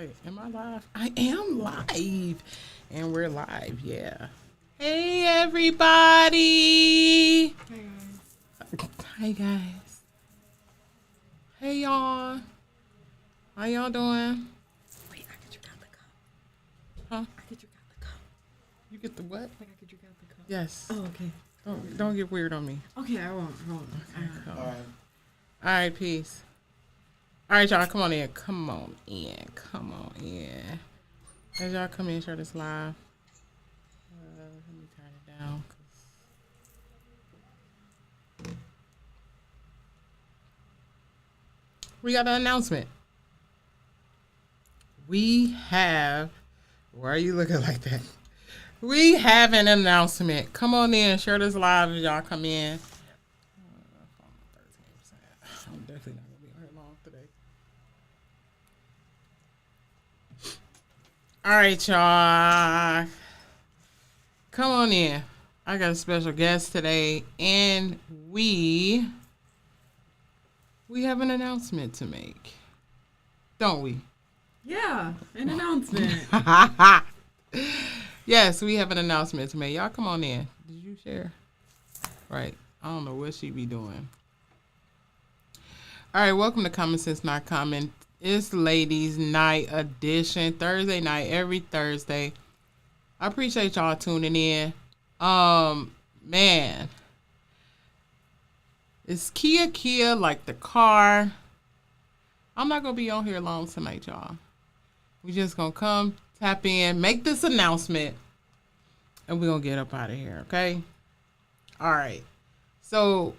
right. Am I live? I am live. And we're live, yeah. Hey, everybody. Hi, guys. Hey, y'all. How y'all doing? Wait, I could drink out the cup. Huh? I could drink out the cup. You get the what? Like I could drink out the cup. Yes. Oh, okay. Don't get weird on me. Okay, I won't. All right, peace. All right, y'all, come on in. Come on in. As y'all come in, share this live. Let me turn it down. We got an announcement. We have. Why are you looking like that? We have an announcement. Come on in, share this live as y'all come in. I'm definitely not gonna be on here long today. All right, y'all. Come on in. I got a special guest today, and we have an announcement to make, don't we? Yeah, an announcement. Yes, we have an announcement to make. Y'all come on in. Did you share? Right. I don't know what she be doing. All right, welcome to Common Sense Not Common. It's Ladies Night edition, Thursday night, every Thursday. I appreciate y'all tuning in. Man. It's Kia like the car. I'm not going to be on here long tonight, y'all. We just going to come, tap in, make this announcement, and we're going to get up out of here, okay? All right. So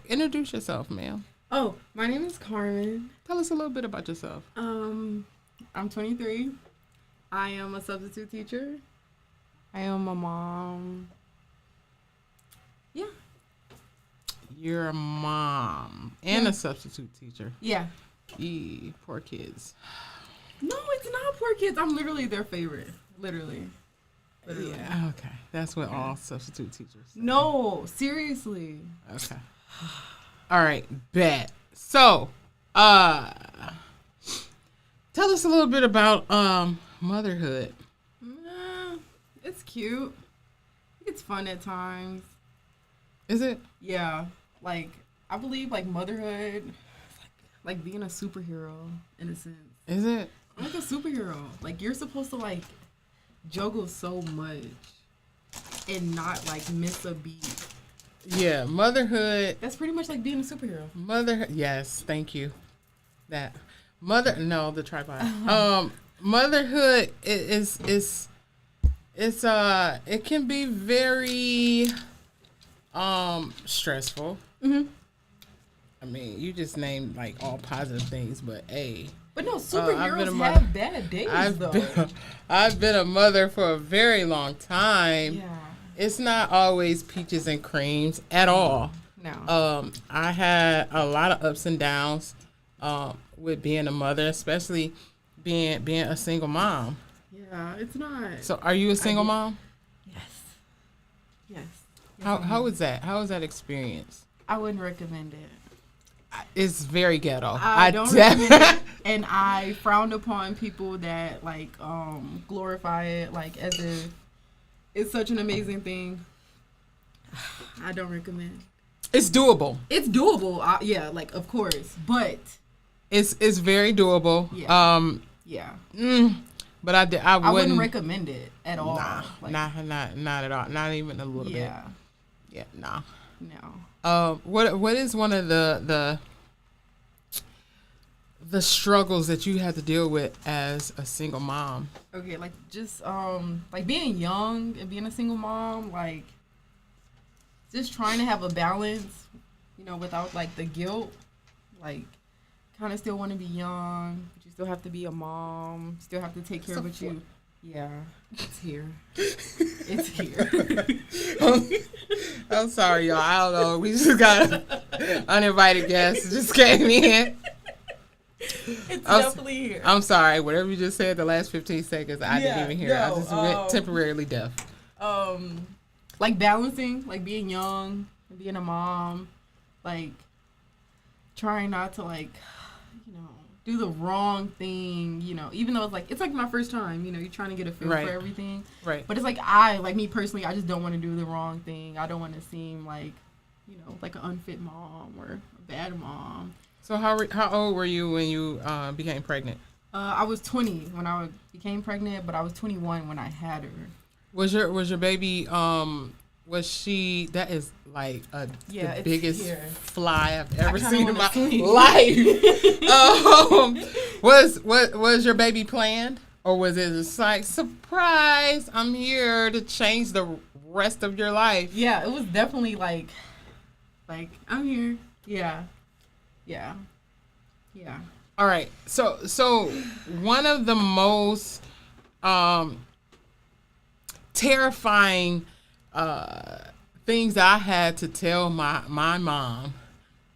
introduce yourself, ma'am. Oh, my name is Carmen. Tell us a little bit about yourself. I'm 23. I am a substitute teacher. I am a mom. Yeah. You're a mom and a substitute teacher. Yeah. Poor kids. No, it's not poor kids. I'm literally their favorite. Literally. Yeah, okay. That's what all substitute teachers say. No, seriously. Okay. All right, bet. So, tell us a little bit about motherhood. It's cute. It's fun at times. Is it? Yeah. Like, I believe, like, motherhood, like being a superhero, in a sense. Is it? Like a superhero. Like, you're supposed to, like, juggle so much and not, like, miss a beat. Yeah, motherhood. That's pretty much like being a superhero. Motherhood. Yes, thank you. That the tripod. Motherhood is it can be very stressful. Mm-hmm. I mean, you just named like all positive things, but hey. But no, superheroes have bad days, I've been a mother for a very long time. Yeah. It's not always peaches and creams at all. No. I had a lot of ups and downs with being a mother, especially being a single mom. Yeah, it's not. So, are you a single mom? Yes. How is that? How is that experience? I wouldn't recommend it. It's very ghetto. I don't recommend it, and I frown upon people that like glorify it like as if it's such an amazing thing. I don't recommend. It's doable. It's doable. Yeah, like of course, but it's very doable. Yeah. Yeah. But I wouldn't recommend it at all. Nah, like, not at all. Not even a little bit. Yeah. Nah. No. What is one of the struggles that you had to deal with as a single mom? Okay, like just like being young and being a single mom, like just trying to have a balance, you know, without like the guilt. Like kind of still want to be young, but you still have to be a mom, still have to take care of what you. Yeah, it's here. It's here. I'm sorry, y'all. I don't know. We just got an uninvited guest just came in. It's definitely here. I'm sorry. Whatever you just said the last 15 seconds, I didn't even hear. No, I just went temporarily deaf. Like balancing, like being young and being a mom, like trying not to like, you know, do the wrong thing, you know, even though it's like my first time, you know, you're trying to get a feel Right. for everything. Right. But it's like me personally, I just don't want to do the wrong thing. I don't want to seem like, you know, like an unfit mom or a bad mom. So how old were you when you became pregnant? I was 20 when I became pregnant, but I was 21 when I had her. Was your baby was she, that is like the it's biggest here. fly I've ever kinda seen in my wanna see. life. Was your baby planned, or was it just like, surprise, I'm here to change the rest of your life? Yeah, it was definitely like I'm here. Yeah. All right. So one of the most terrifying things I had to tell my mom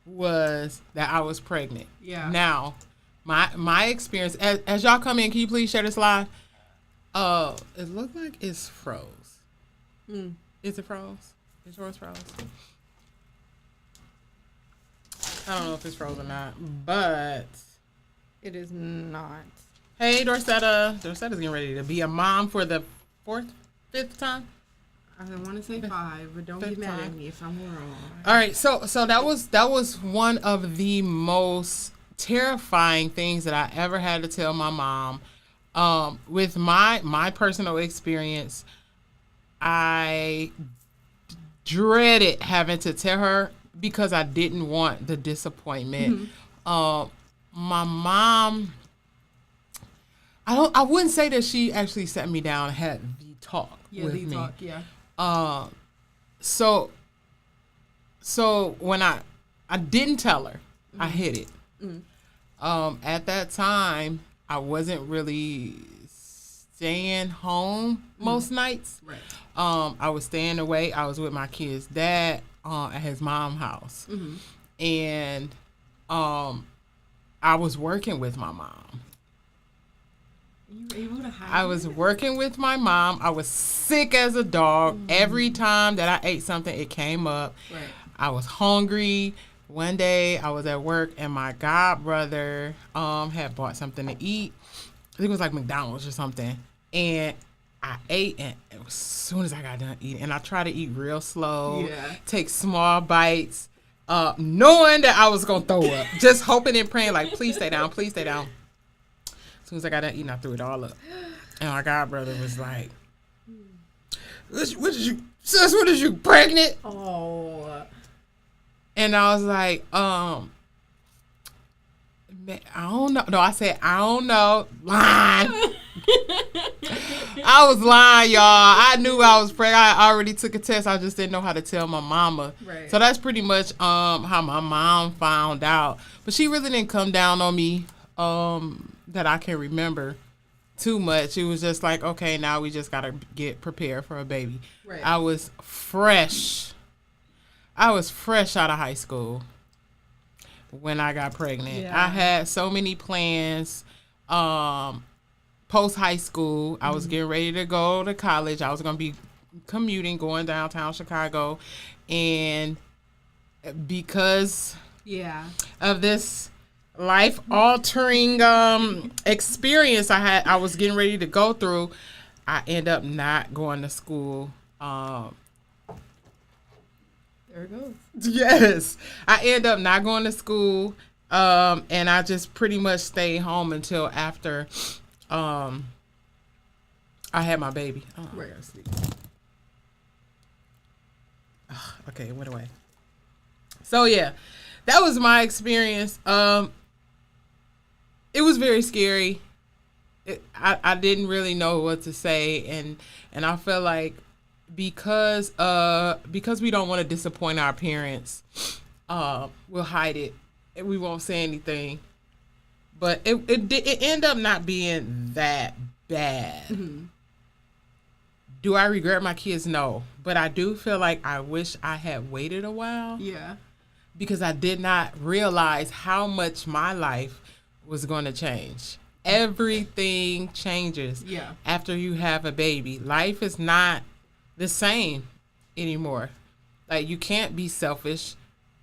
was that I was pregnant. Yeah. Now, my experience, as y'all come in, can you please share this live? It looked like it's froze. Is it froze? Is yours froze? I don't know if it's froze or not, but It is not. hey, Dorsetta. Dorsetta's getting ready to be a mom for the fifth time. I want to say 5, but don't get mad at me if I'm wrong. All right, so that was one of the most terrifying things that I ever had to tell my mom. With my personal experience, I dreaded having to tell her because I didn't want the disappointment. My mom, I wouldn't say that she actually sat me down and had the talk with me. Talk, yeah. So when I didn't tell her, I hid it. At that time, I wasn't really staying home most nights. Right. I was staying away. I was with my kid's dad at his mom's house, and I was working with my mom. You were able to hide I was working with my mom. I was sick as a dog. Every time that I ate something, it came up. Right. I was hungry. One day I was at work and my god brother had bought something to eat. I think it was like McDonald's or something. And I ate, and as soon as I got done eating, and I tried to eat real slow, take small bites, knowing that I was gonna throw up, just hoping and praying like, please stay down, please stay down. As soon as I got done eating, I threw it all up. And my god brother was like, what is you, sis, what is you, pregnant? Oh. And I was like, I don't know. No, I said, I don't know. Lying. I was lying, y'all. I knew I was pregnant. I already took a test. I just didn't know how to tell my mama. Right. So that's pretty much how my mom found out. But she really didn't come down on me that I can remember too much. It was just like, okay, now we just got to get prepared for a baby. Right. I was fresh out of high school when I got pregnant. Yeah. I had so many plans. Post high school, I was getting ready to go to college. I was going to be commuting, going downtown Chicago. And because of this life-altering experience I was getting ready to go through, I end up not going to school. There it goes. Yes. I end up not going to school, and I just pretty much stayed home until after I had my baby. Oh, Right. I gotta sleep. Okay, it went away. So, yeah, that was my experience. It was very scary. I didn't really know what to say, and I felt like because we don't want to disappoint our parents, we'll hide it and we won't say anything. But it ended up not being that bad. Do I regret my kids? No, but I do feel like I wish I had waited a while. Yeah. Because I did not realize how much my life was going to change. Everything changes after you have a baby. Life is not the same anymore. Like, you can't be selfish.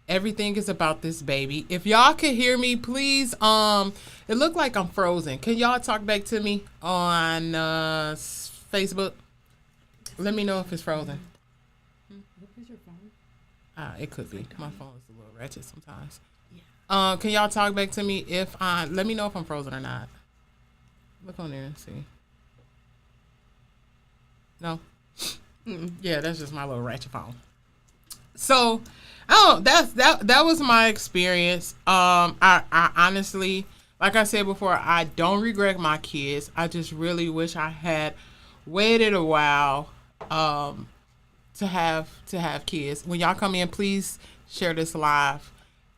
Everything is about this baby. If y'all can hear me, please. It looked like I'm frozen. Can y'all talk back to me on Facebook? Let me know if it's frozen. What is your phone? It could be. My phone is a little ratchet sometimes. Yeah. Can y'all talk back to me let me know if I'm frozen or not. Look on there and see. No? Yeah, that's just my little ratchet phone. So, that was my experience. I honestly, like I said before, I don't regret my kids. I just really wish I had waited a while to have kids. When y'all come in, please share this live.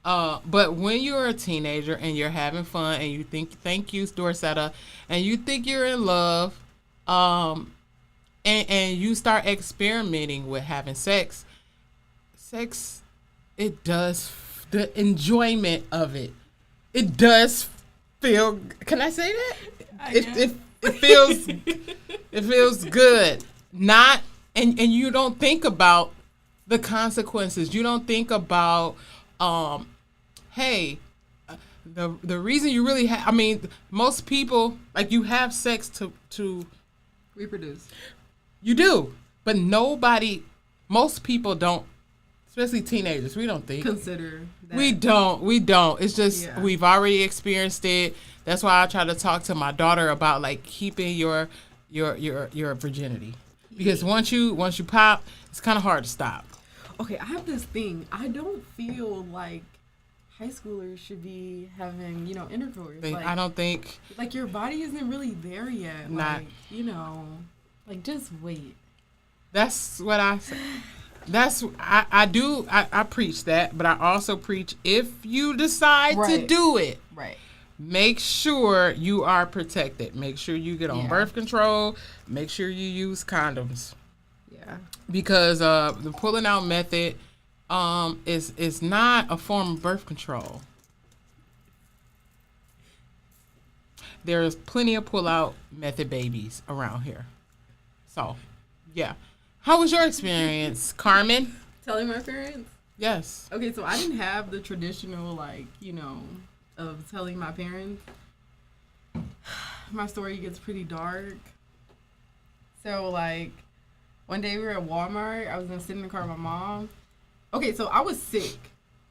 But when you're a teenager and you're having fun and you thank you, Dorcetta, and you think you're in love, and you start experimenting with having sex, it does, the enjoyment of it does feel, can I say that? It feels good. Not, and you don't think about the consequences. You don't think about, hey, the reason you really have, I mean, most people, like, you have sex to reproduce. You do, but most people don't, especially teenagers. We don't think. Consider that. We don't. It's just, we've already experienced it. That's why I try to talk to my daughter about, like, keeping your virginity. Because once you pop, it's kind of hard to stop. Okay, I have this thing. I don't feel like high schoolers should be having, intercourse. I don't think. Like, your body isn't really there yet. Not. Like, just wait. That's what I say. I preach that, but I also preach, if you decide to do it, right, make sure you are protected. Make sure you get on birth control. Make sure you use condoms. Yeah. Because the pulling out method is not a form of birth control. There's plenty of pull out method babies around here. So, yeah. How was your experience, Carmen? Telling my parents? Yes. Okay, so I didn't have the traditional, of telling my parents. My story gets pretty dark. So, one day we were at Walmart. I was going to sit in the car with my mom. Okay, so I was sick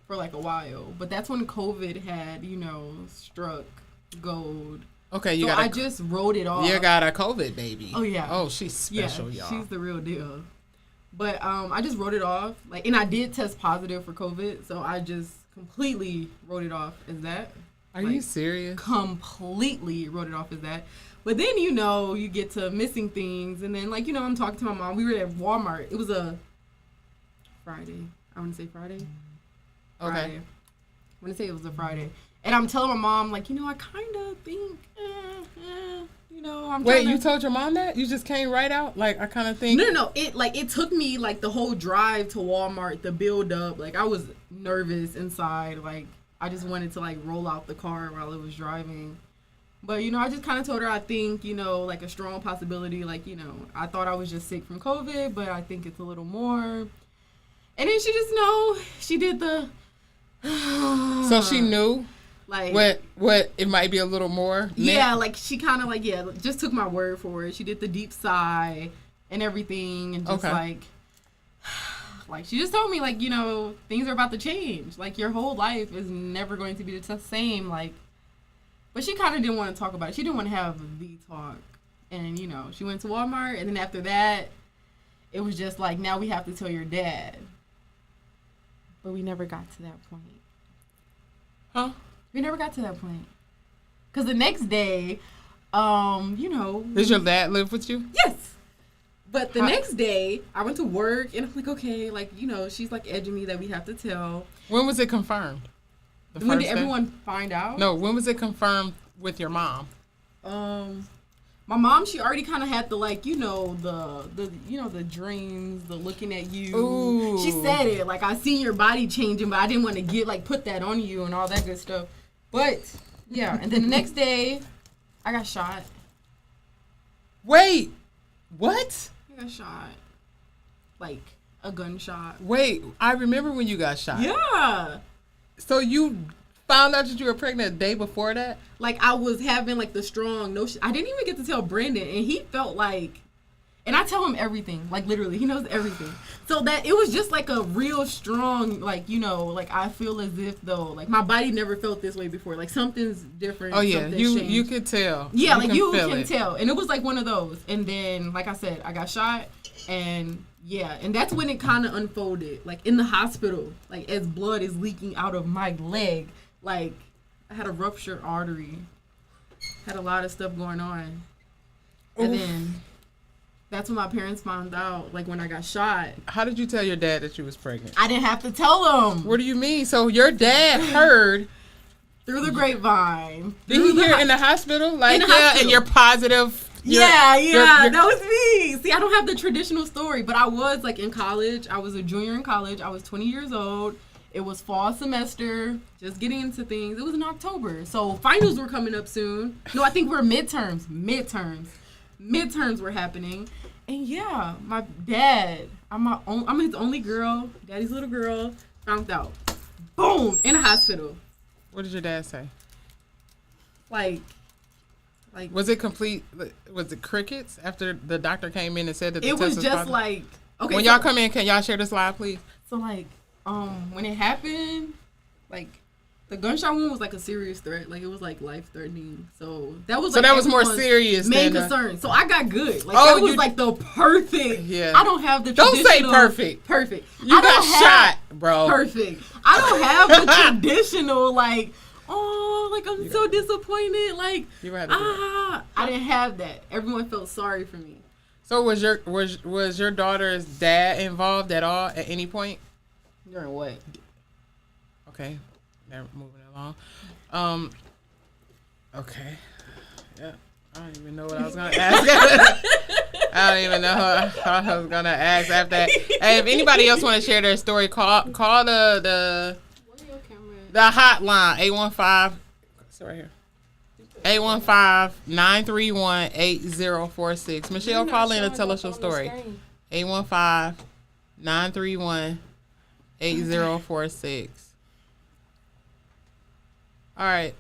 for, a while. But that's when COVID had, struck gold. Okay, so I just wrote it off. You got a COVID baby. Oh, yeah. Oh, she's special, y'all. She's the real deal. But I just wrote it off. And I did test positive for COVID, so I just completely wrote it off as that. Are you serious? Completely wrote it off as that. But then, you get to missing things. And then, I'm talking to my mom. We were at Walmart. It was a Friday. I want to say Friday. Okay. Friday. I want to say it was a Friday. And I'm telling my mom, I kind of think, I'm Wait, you told your mom that? You just came right out? I kind of think. No. It took me, the whole drive to Walmart, the build up. I was nervous inside. I just wanted to, roll out the car while it was driving. But, I just kind of told her, I think, a strong possibility. I thought I was just sick from COVID, but I think it's a little more. And then she just she did the. So she knew? What it might be a little more? Yeah, she kind of just took my word for it. She did the deep sigh and everything, and just she just told me things are about to change. Your whole life is never going to be the same. But she kind of didn't want to talk about it. She didn't want to have the talk, and she went to Walmart, and then after that, it was just now we have to tell your dad. But we never got to that point. Huh? We never got to that point. Because the next day, Does your dad live with you? Yes. But the next day, I went to work, and I'm okay, she's, edging me that we have to tell. When was it confirmed? When did everyone find out? No, when was it confirmed with your mom? My mom, she already kind of had the, the dreams, the looking at you. Ooh. She said it, I seen your body changing, but I didn't want to put that on you and all that good stuff. But, yeah, and then the next day, I got shot. Wait, what? I got shot. a gunshot. Wait, I remember when you got shot. Yeah. So you found out that you were pregnant a day before that? Like, I was having, like, the strong notion. I didn't even get to tell Brandon, and he felt like, and I tell him everything, like, literally, he knows everything. So that it was just, like, a real strong, like, you know, like, I feel as if, though, like, my body never felt this way before. Like, something's different. Oh, yeah, you changed. could tell. Yeah, like, you feel can it. tell. And it was, like, one of those. And then, like I said, I got shot, and, yeah, and that's when it kind of unfolded. Like, in the hospital, like, as blood is leaking out of my leg, like, I had a ruptured artery. Had a lot of stuff going on. And then that's when my parents found out, like, when I got shot. How did you tell your dad that you was pregnant? I didn't have to tell him. What do you mean? So your dad heard Through the grapevine. Did he hear in the hospital? Like, In the yeah, hospital. and you're positive. Yeah, you're- that was me. See, I don't have the traditional story, but I was, like, in college. I was a junior in college. I was 20 years old. It was fall semester, just getting into things. It was in October. So finals were coming up soon. No, I think we're midterms. Midterms were happening. And yeah, my dad, I'm his only girl, daddy's little girl, found out. Boom, in a hospital. What did your dad say? Like Was it complete? Was it crickets after the doctor came in and said that the it test was just positive? like, okay. When so- y'all come in, can y'all share the slide, please? So like, when it happened, like, the gunshot wound was like a serious threat. Like, it was like life threatening. So that was like, So that was more everyone's serious main than concern. So I got good. Like, Oh, that was you- like the perfect. Yeah. I don't have the Don't say traditional. perfect. Perfect. You I got don't have- shot, bro. Perfect. I don't have the traditional, like, oh, like, I'm so disappointed. Like, You had to do it. I didn't have that. Everyone felt sorry for me. So was your daughter's dad involved at all at any point? During what? Okay, now moving along. Okay. Yeah, I don't even know what I was gonna ask. I don't even know what I was gonna ask after that. Hey, if anybody else want to share their story, call the Where your camera at? the hotline 815. It's right here. 815-931-8046. Michelle, call in and tell us your story. 815-931-8046. All right.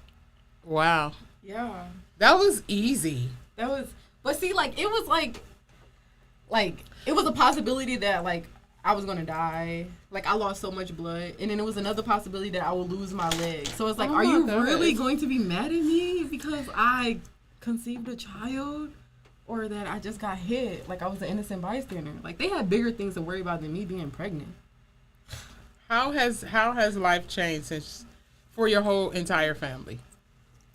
Wow. Yeah. That was easy. That was, but see, like, it was like it was a possibility that, like, I was gonna die. Like, I lost so much blood, and then it was another possibility that I would lose my leg. So it's like, Oh are my you goodness. really going to be mad at me because I conceived a child, or that I just got hit? Like, I was an innocent bystander. Like, they had bigger things to worry about than me being pregnant. How has life changed since for your whole entire family?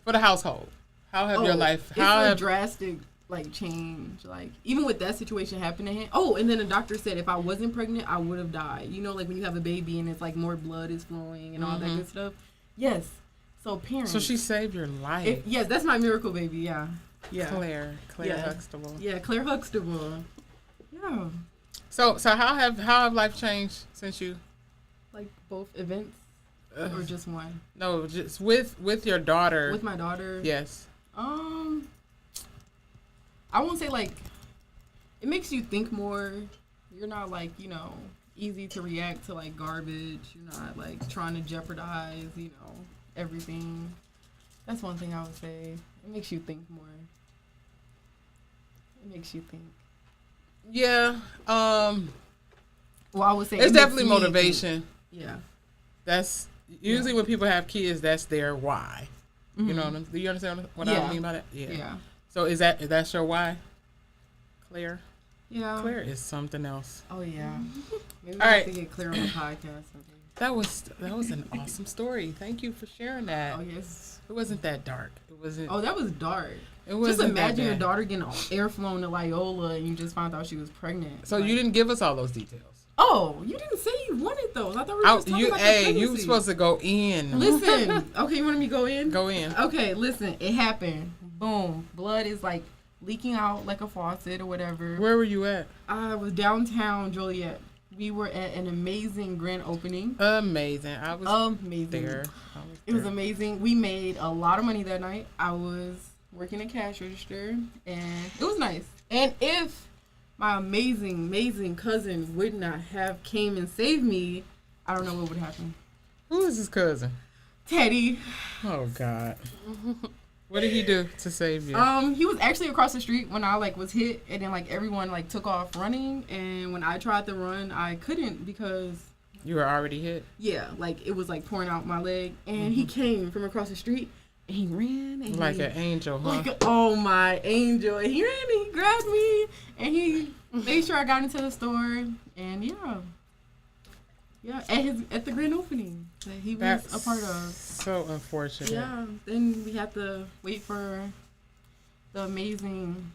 For the household. How have your life It's a drastic, like, change. Like, even with that situation happening. Oh, and then the doctor said if I wasn't pregnant, I would have died. You know, like, when you have a baby and it's like more blood is flowing and all that good stuff. Yes. So parents. So she saved your life. Yes, that's my miracle baby. Yeah. Yeah. Claire Yeah. Huxtable. Yeah, Claire Huxtable. Yeah. So how have life changed since you? Like, both events or just one? No, just with your daughter. With my daughter. Yes. I won't say, like, it makes you think more. You're not, like, you know, easy to react to, like, garbage. You're not, like, trying to jeopardize, you know, everything. That's one thing I would say. It makes you think more. It makes you think. Yeah. Well, I would say It's it makes definitely me motivation. think. Yeah. That's usually when people have kids. That's their why. You know what I'm, do you understand what I mean by that? Yeah. So that's your why, Claire? Yeah. Claire is something else. Oh, yeah. Maybe we All have right. to get Claire on the podcast. That was an awesome story. Thank you for sharing that. Oh, yes. It wasn't that dark. It wasn't. Oh, that was dark. It wasn't Just imagine that your bad. daughter getting air flown to Loyola and you just found out she was pregnant. So Like, you didn't give us all those details. Oh, you didn't say you wanted those. I thought we were just talking about the you pregnancy. were supposed to go in. Listen. Okay, you wanted me to go in? Go in. Okay, listen. It happened. Boom. Blood is, like, leaking out like a faucet or whatever. Where were you at? I was downtown Joliet. We were at an amazing grand opening. Amazing. I was Amazing. there. It was amazing. We made a lot of money that night. I was working a cash register, and it was nice. And if my amazing cousin would not have came and saved me, I don't know what would happen. Who is his cousin? Teddy. Oh God. What did he do to save you? He was actually across the street when I was hit, and then everyone took off running, and when I tried to run, I couldn't because You were already hit? yeah, it was pouring out my leg, and he came from across the street, and he ran, and Like an angel, huh? oh my angel, and he ran, and he grabbed me, and he made sure I got into the store, and yeah, at the grand opening that he was That's a part of. So unfortunate. Yeah, then we had to wait for the amazing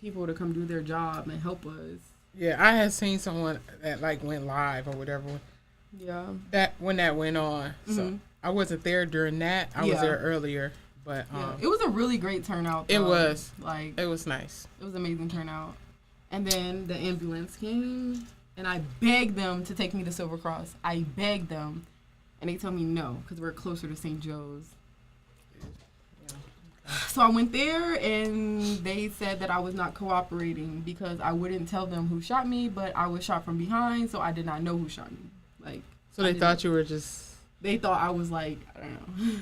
people to come do their job and help us. Yeah, I had seen someone that went live or whatever Yeah. when that went on. So Mhm. I wasn't there during that. I was Yeah. there earlier, but Yeah. It was a really great turnout. it though. was. It It was nice. was amazing turnout. And then the ambulance came, and I begged them to take me to Silver Cross. I begged them, and they told me no because we're closer to St. Joe's. So I went there, and they said that I was not cooperating because I wouldn't tell them who shot me, but I was shot from behind, so I did not know who shot me. So they thought you were just. They thought I was I don't know.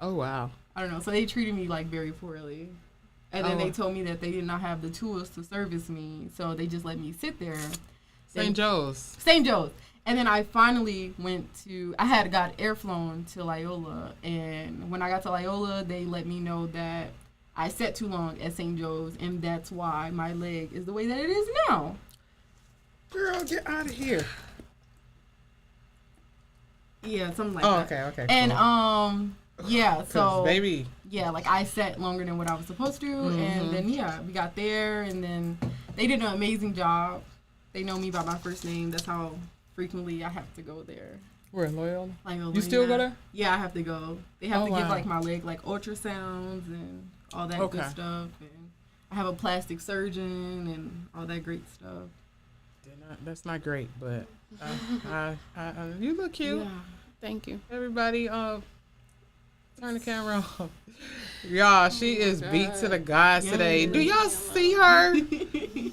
Oh wow. I don't know. So they treated me very poorly. And then Oh. they told me that they did not have the tools to service me, so they just let me sit there. St. Joe's. St. Joe's. And then I finally I had got airflown to Loyola. And when I got to Loyola, they let me know that I sat too long at St. Joe's, and that's why my leg is the way that it is now. Girl, get out of here. Yeah, something like Oh, that. okay. And, Cool. yeah, 'Cause, so. baby. Yeah, I sat longer than what I was supposed to. And then, we got there, and then they did an amazing job. They know me by my first name. That's how frequently I have to go there. We're in Loyola. Loyola, You still go there? Yeah, I have to go. They have Oh, to give wow. my leg ultrasounds and all that Okay. good stuff. And I have a plastic surgeon and all that great stuff. That's not great, but you look cute. Yeah. Thank you. Everybody, turn the camera off. Y'all, she is beat to the gods today. Do y'all see her?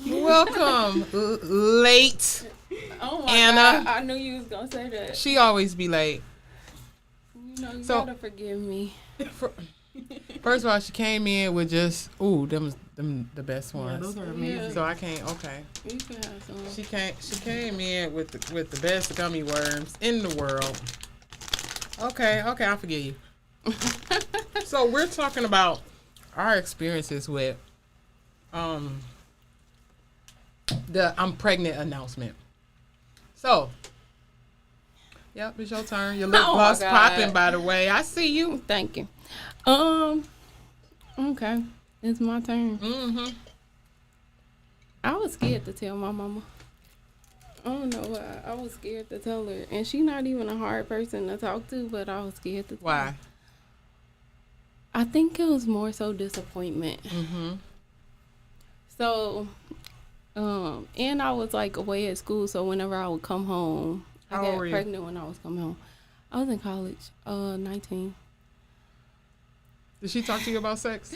Welcome, late. Oh my Anna. God, I knew you was gonna say that. She always be late. You know, you So- gotta forgive me. First of all, she came in with just them the best Yeah, ones. those are amazing. So I can't. Okay, You can have some. she came in with the best gummy worms in the world. Okay, I forgive you. So we're talking about our experiences with the I'm pregnant announcement. So, yep, it's your turn. Your lip Oh, my gloss God. popping, by the way. I see you. Thank you. Okay, it's my turn. Mm-hmm. I was scared to tell my mama. I don't know why. I was scared to tell her, and she's not even a hard person to talk to, but I was scared to. Tell Why? her. I think it was more so disappointment. Mm-hmm. So, and I was away at school, so whenever I would come home, How I old got were you? pregnant when I was coming home. I was in college, 19. Did she talk to you about sex?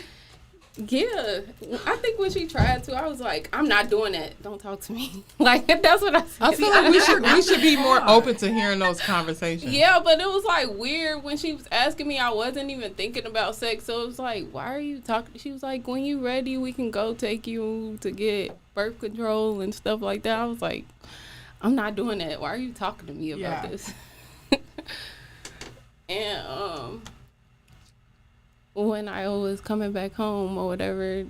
Yeah, I think when she tried to, I was like, I'm not doing that. Don't talk to me. That's what I said. I feel like we should be more open to hearing those conversations. Yeah, but it was weird when she was asking me. I wasn't even thinking about sex, so it was why are you talking? She was like, when you ready, we can go take you to get birth control and stuff like that. I was like, I'm not doing that. Why are you talking to me about this? And when I was coming back home or whatever,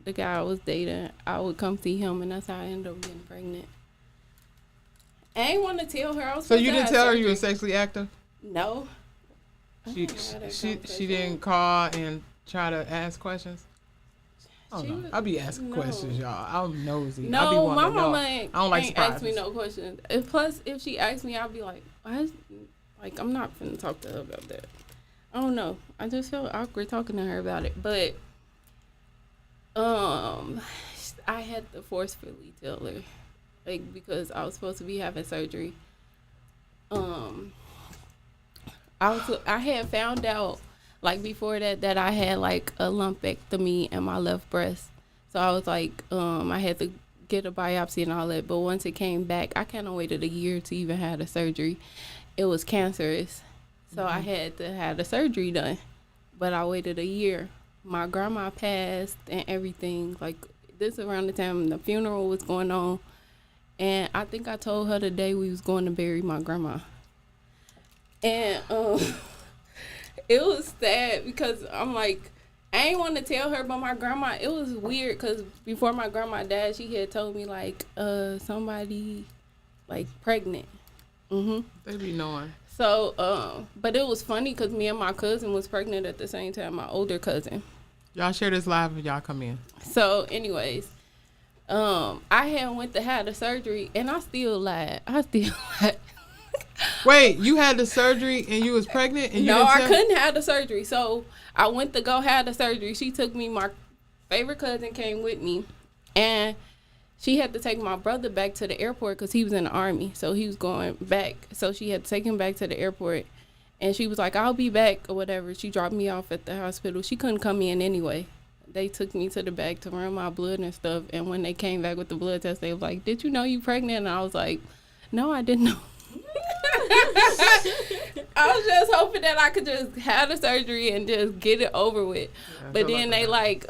the guy I was dating, I would come see him, and that's how I ended up getting pregnant. I ain't want to tell her I was. So supposed you to didn't have tell her surgery. you were sexually active? No. I She don't know how that she conversation didn't call and try to ask questions. Oh She no, was- I be asking no. questions, y'all. I'm nosy. I be No, wanting my to know. mama ain't, I don't like ain't asked me surprises. no questions. Plus, if she asked me, I'd be like, why is, I'm not finna talk to her about that. I don't know. I just felt awkward talking to her about it. But, I had to forcefully tell her, because I was supposed to be having surgery. I had found out, before that I had, a lumpectomy in my left breast. So I was like, I had to get a biopsy and all that. But once it came back, I kind of waited a year to even have the surgery. It was cancerous. So I had to have the surgery done. But I waited a year. My grandma passed and everything. Like, this around the time the funeral was going on. And I think I told her the day we was going to bury my grandma. And it was sad because I'm like, I ain't want to tell her about my grandma. It was weird because before my grandma died, she had told me, like, somebody, like, pregnant. They be knowing. So, but it was funny because me and my cousin was pregnant at the same time, my older cousin. Y'all share this live when y'all come in. So, anyways, I had went to have the surgery, and I still lied. Wait, you had the surgery and you was pregnant? And you No, didn't I tell- couldn't have the surgery. So I went to go have the surgery. She took me. My favorite cousin came with me, and she had to take my brother back to the airport because he was in the Army. So he was going back. So she had to take him back to the airport, and she was like, "I'll be back" or whatever. She dropped me off at the hospital. She couldn't come in anyway. They took me to the back to run my blood and stuff. And when they came back with the blood test, they was like, "Did you know you pregnant?" And I was like, "No, I didn't know." I was just hoping that I could just have the surgery and just get it over with. Yeah, I But feel then like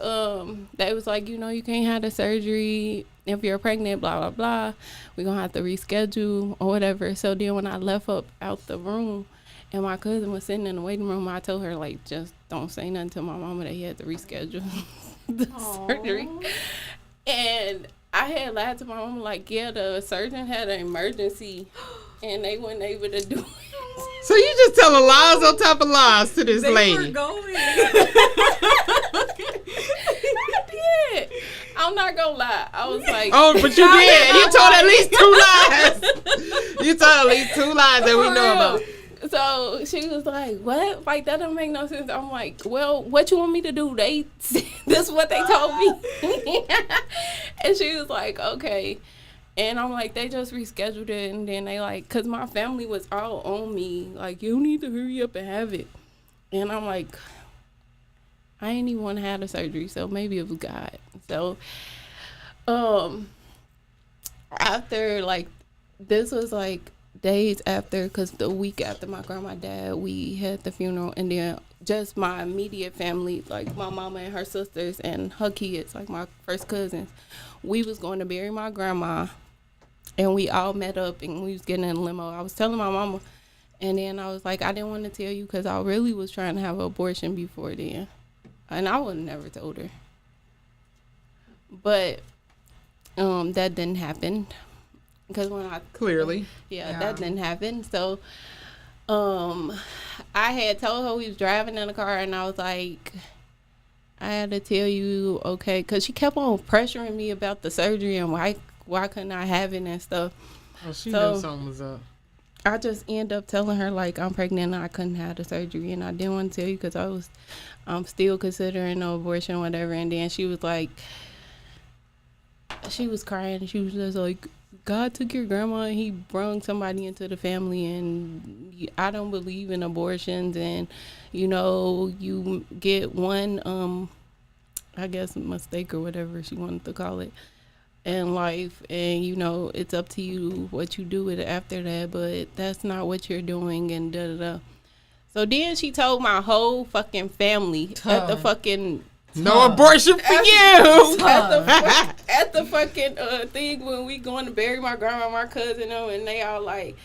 they was like, you can't have the surgery if you're pregnant, blah, blah, blah. We're going to have to reschedule or whatever. So then when I left up out the room and my cousin was sitting in the waiting room, I told her, like, just don't say nothing to my mama that he had to reschedule the surgery. And I had lied to my mama, like, yeah, the surgeon had an emergency and they weren't able to do it. So you just telling lies on top of lies to this They lady. were going. I did. I'm not gonna lie. I was like, Oh, but you did. You told at least 2 lies. You told at least 2 lies that we for know real. about. So she was like, what? Like, that don't make no sense. I'm like, well, what you want me to do? This is what they told me. And she was like, okay. And I'm like, they just rescheduled it. And then they like, because my family was all on me. Like, you need to hurry up and have it. And I'm like, I ain't even want to have the surgery. So maybe it was God. So, after, like, this was like days after, because the week after my grandma died, we had the funeral. And then just my immediate family, like my mama and her sisters and her kids, like my first cousins, we was going to bury my grandma. And we all met up and we was getting in a limo. I was telling my mama, and then I was like, I didn't want to tell you because I really was trying to have an abortion before then. And I would have never told her. But that didn't happen. Because when I... Clearly. Yeah, that didn't happen. So I had told her we was driving in the car, and I was like, I had to tell you, okay, because she kept on pressuring me about the surgery and why couldn't I have it and stuff. Oh, she So- knew something was up. I just end up telling her, like, I'm pregnant and I couldn't have the surgery, and I didn't want to tell you because I'm still considering no abortion, whatever. And then she was like, she was crying. She was just like, God took your grandma and he brought somebody into the family, and I don't believe in abortions, and you get one I guess mistake or whatever she wanted to call it in life, and it's up to you what you do with it after that, but that's not what you're doing, and da da da. So then she told my whole fucking family at the fucking No abortion for you. at the fucking thing when we going to bury my grandma and my cousin, and they all like,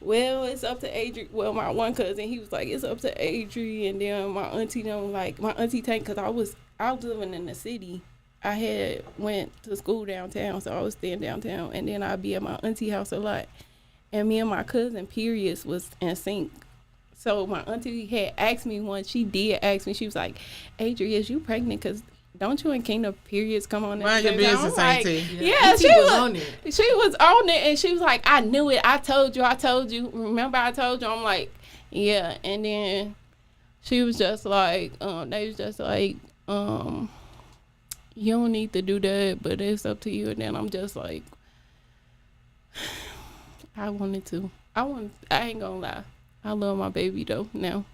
well, it's up to Adri. Well, my one cousin, he was like, it's up to Adri, and then my auntie my auntie Tank, because I was living in the city. I had went to school downtown, so I was staying downtown, and then I'd be at my auntie house a lot. And me and my cousin periods was in sync. So my auntie had asked me once. She did ask me. She was like, "Adri, is you pregnant? Because don't you and Kingdom periods come on?" Mind your business, auntie. Yeah, Auntie she was on it. She was on it, and she was like, "I knew it. I told you. Remember, I told you." I'm like, "Yeah." And then she was just like, they was just like, you don't need to do that, but it's up to you. And then I'm just like, I wanted to. I ain't gonna lie. I love my baby though now,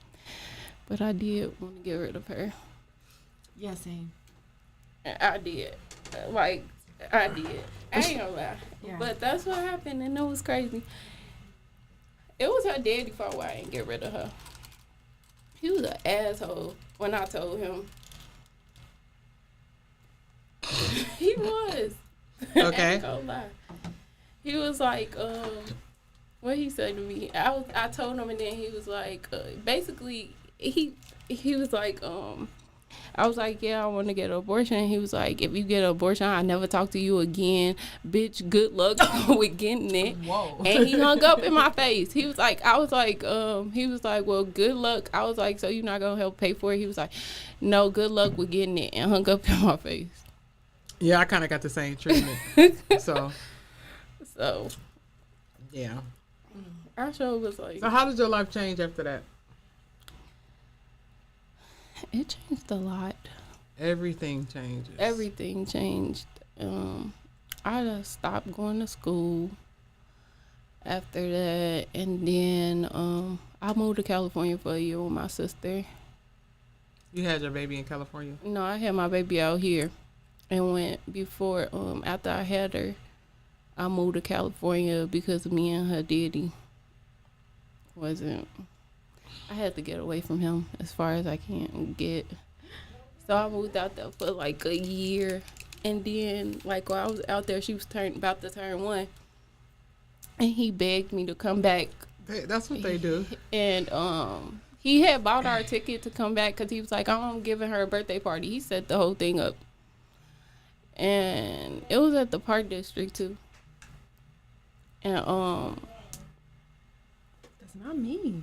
but I did want to get rid of her. Yeah, same. I did. Like, I did. I ain't gonna lie. Yeah. But that's what happened, and it was crazy. It was her daddy for why I didn't get rid of her. He was an asshole when I told him. He was. Okay. I ain't gonna lie. He was like, what he said to me. I told him, and then he was like, basically, he was like, I was like, yeah, I want to get an abortion. He was like, if you get an abortion, I never talk to you again. Bitch, good luck with getting it. Whoa. And he hung up in my face. He was like, he was like, well, good luck. I was like, so you're not going to help pay for it? He was like, no, good luck with getting it. And hung up in my face. Yeah, I kind of got the same treatment. So, yeah. Our show was like, So how did your life change after that? it changed a lot. Everything changes. Everything changed. I just stopped going to school after that, and then I moved to California for a year with my sister. You had your baby in California? No, I had my baby out here, and after I had her, I moved to California because me and her daddy I had to get away from him as far as I can get. So I moved out there for like a year. And then, like, while I was out there, she was about to turn 1. And he begged me to come back. That's what they do. And he had bought our ticket to come back because he was like, I'm giving her a birthday party. He set the whole thing up. And it was at the Park District, too. And, That's not me.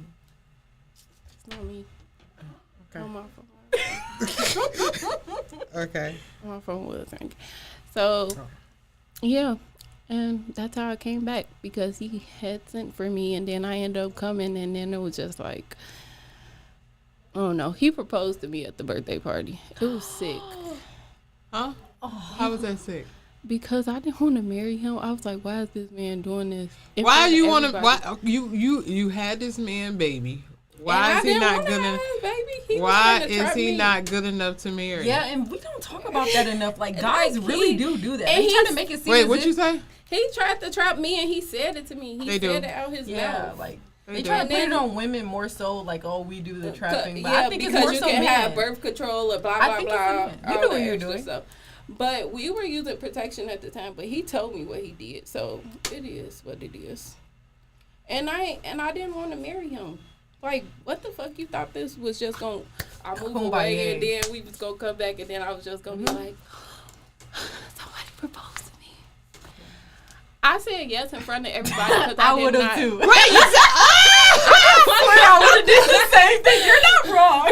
it's not me. Okay. On my phone. Okay. My phone was ringing. So, yeah. And that's how I came back, because he had sent for me, and then I ended up coming, and then it was just like, I don't know. He proposed to me at the birthday party. It was sick. Huh? How was that sick? Because I didn't want to marry him. I was like, why is this man doing this? Why you want to? Why you had this man baby? Why is he not good enough? Why is he not good enough to marry? Yeah, and we don't talk about that enough. Like, guys Like, really do that. and They try to make it seem Wait, as what if, you say? He tried to trap me, and he said it to me. He They said do. it out his Yeah, mouth. like, They they do. try to put And it then- on women more so, like, oh, we do the trapping. But Yeah, I think it's because more you so can men. have birth control or blah, I blah, think blah. it's men. You all knew what that you were extra doing. stuff. But we were using protection at the time, but he told me what he did. So it is what it is. And I didn't want to marry him. Like, what the fuck you thought this was just going to, I move away and then we was going to come back and then I was just going to be like, somebody proposed to me. I said yes in front of everybody because I did would not. have too. Wait, you said? I would have did the same thing. You're not wrong.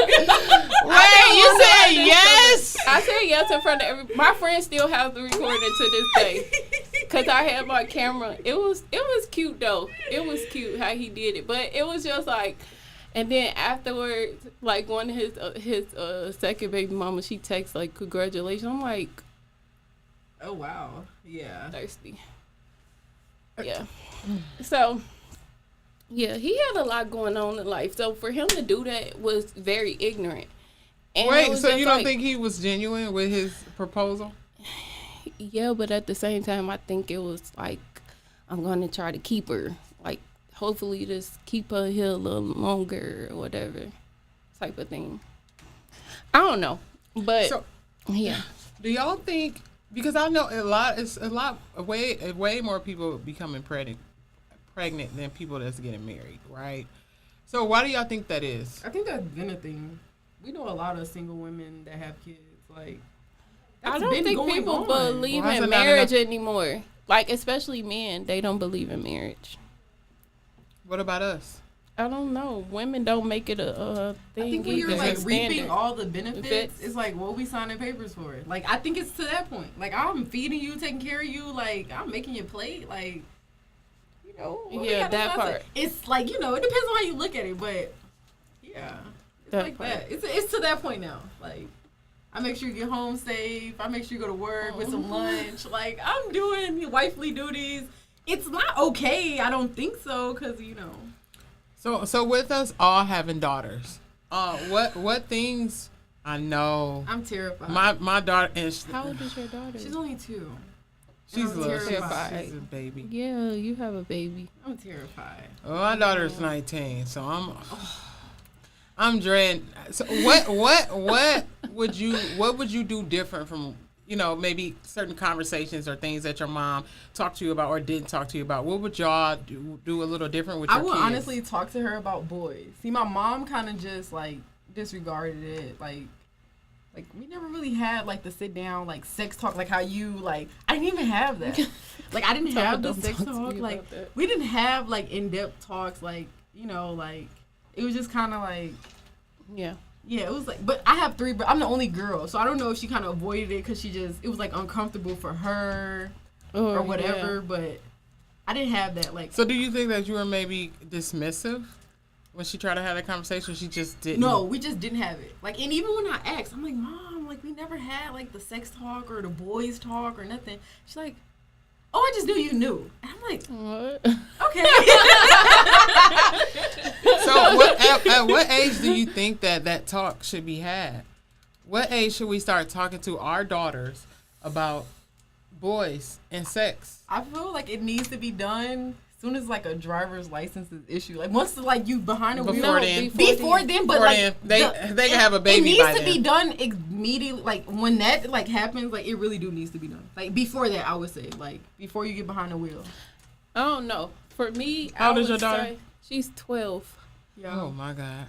Wait, you said yes? I said yes in front of everybody. My friend still has the recording to this day. Cause I had my camera. It was cute though. It was cute how he did it, but it was just like, and then afterwards, like one of his second baby mama, she texts like congratulations. I'm like, Oh, wow. Yeah. thirsty. Yeah. So, yeah, he had a lot going on in life. So for him to do that was very ignorant. And it Wait, was so just you don't like- think he was genuine with his proposal? Yeah, but at the same time, I think it was like, I'm going to try to keep her. Like, hopefully just keep her here a little longer or whatever type of thing. I don't know. But, So, yeah. do y'all think, because I know way more people becoming pregnant than people that's getting married, right? So why do y'all think that is? I think that's been a thing. We know a lot of single women that have kids. Like, I that's don't been think going people on. believe Why is it in not marriage enough- anymore. Like, especially men, they don't believe in marriage. What about us? I don't know. Women don't make it a thing. I think when you're either. like It's a reaping standard. all the benefits, Benefits. it's like, what we signing papers for? Like, I think it's to that point. Like, I'm feeding you, taking care of you. Like, I'm making your plate. Like, you know. what we Yeah, gotta that sign? part. It's like, you know, it depends on how you look at it, but yeah, it's That like part. that. It's to that point now. Like, I make sure you get home safe. I make sure you go to work with some lunch. Like, I'm doing wifely duties. It's not okay. I don't think so, because, you know. So with us all having daughters, what things I know. I'm terrified. My daughter, and How old is your daughter? She's only 2. she's I'm little. terrified. She's a baby. Yeah, you have a baby. I'm terrified. Oh, my daughter's 19, so I'm dreading. So what would you do different from, you know, maybe certain conversations or things that your mom talked to you about or didn't talk to you about? What would y'all do a little different with your I would kids? honestly talk to her about boys. See, my mom kind of just like disregarded it. Like we never really had like the sit down like sex talk like how you like. I didn't even have that. Like I didn't have the sex talk. Like we didn't have like in depth talks. Like you know like it was just kind of like Yeah. yeah. It was like but I have 3. But I'm the only girl, so I don't know if she kind of avoided it because it was like uncomfortable for her or whatever. Yeah. But I didn't have that like. So do you think that you were maybe dismissive when she tried to have that conversation? She just didn't. No, we just didn't have it. Like, and even when I asked, I'm like, Mom, like, we never had, like, the sex talk or the boys talk or nothing. She's like, oh, I just knew you knew. And I'm like, What? okay. So at what age do you think that talk should be had? What age should we start talking to our daughters about boys and sex? I feel like it needs to be done as soon as, like, a driver's license is issued. Like, once, like, you behind a wheel. Before then. Before then, but, Before like. then, they can have a baby It needs by to then. be done immediately. Like, when that, like, happens, like, it really do needs to be done. Like, before that, I would say. Like, before you get behind the wheel. I don't know. For me, How old I is your would daughter? say she's 12. Yeah. Oh my God.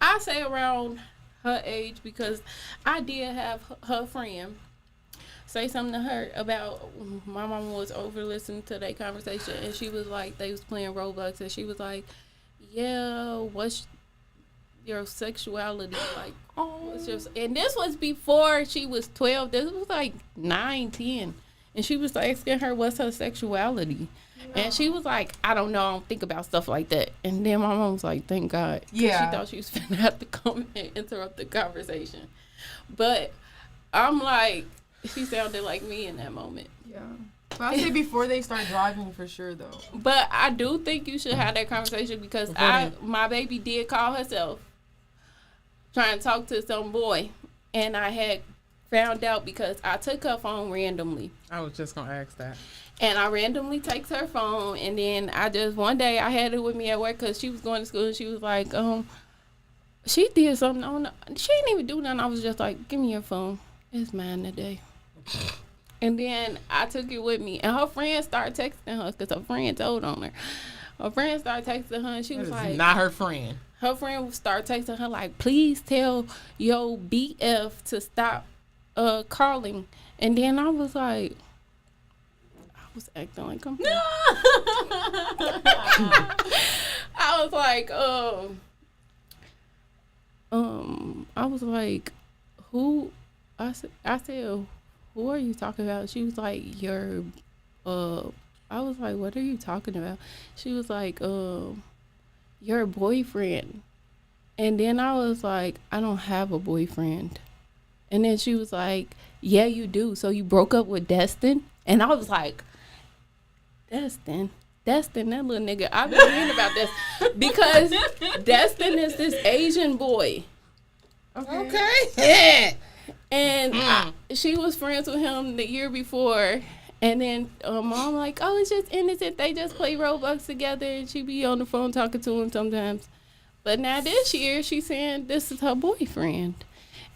I say around her age because I did have her friend say something to her about my mama was over listening to that conversation and she was like they was playing Roblox and she was like, yeah, what's your sexuality like? What's your, and this was before she was 12. This was like 9, 10. And she was asking her what's her sexuality. And she was like, I don't know. I don't think about stuff like that. And then my mom was like, thank God. 'Cause Yeah. She thought she was going to have to come and interrupt the conversation. But I'm like, she sounded like me in that moment. Yeah. But I say before they start driving for sure, though. But I do think you should have that conversation because my baby did call herself trying to talk to some boy. And I had found out because I took her phone randomly. I was just gonna ask that. And I randomly takes her phone, and then one day I had it with me at work because she was going to school, and she was like, she did something on she didn't even do nothing. I was just like, give me your phone. It's mine today. And then I took it with me, and her friend started texting her because her friend told on her. Her friend started texting her, and she was like, not her friend. her friend started texting her like, please tell your BF to stop calling. And then I was like, I was acting like I'm I was like, I was like, who? I said, who are you talking about? She was like, I was like, what are you talking about? She was like, your boyfriend. And then I was like, I don't have a boyfriend. And then she was like, yeah, you do. So you broke up with Destin? And I was like, Destin, that little nigga. I've been hearing about this because Destin is this Asian boy. Okay. And she was friends with him the year before. And then mom like, oh, it's just innocent. They just play Roblox together. And she be on the phone talking to him sometimes. But now this year, she's saying this is her boyfriend.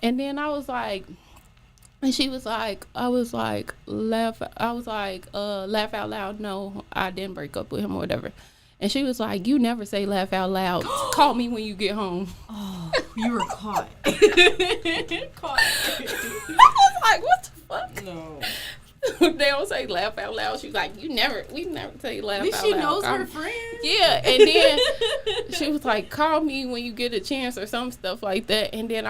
And then I was like, and she was like, laugh out loud. No, I didn't break up with him or whatever. And she was like, you never say laugh out loud. Call me when you get home. Oh, you were caught. I was like, what the fuck? No. They don't say laugh out loud. She was like, we never say laugh At least out she loud. knows Call her me. friend. Yeah, and then she was like, call me when you get a chance or some stuff like that. And then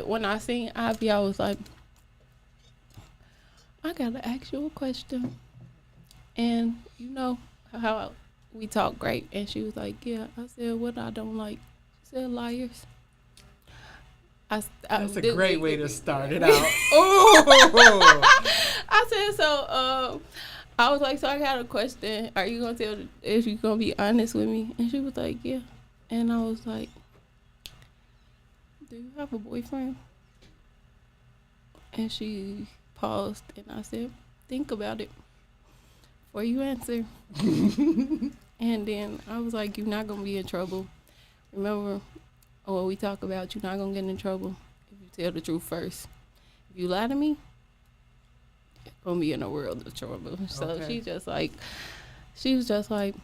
when I seen Ivy, I was like, I gotta ask you a question. And you know how we talk great. And she was like, yeah. I said, what I don't like? She said, liars. That's a great way to start it out. Oh, I said, so I was like, so I got a question. Are you gonna if you gonna be honest with me? And she was like, yeah. And I was like, do you have a boyfriend? And she paused, and I said, think about it before you answer. And then I was like, you're not going to be in trouble. Remember what we talk about, you're not going to get in trouble if you tell the truth first. If you lie to me, you're going to be in a world of trouble. So Okay. she was just like,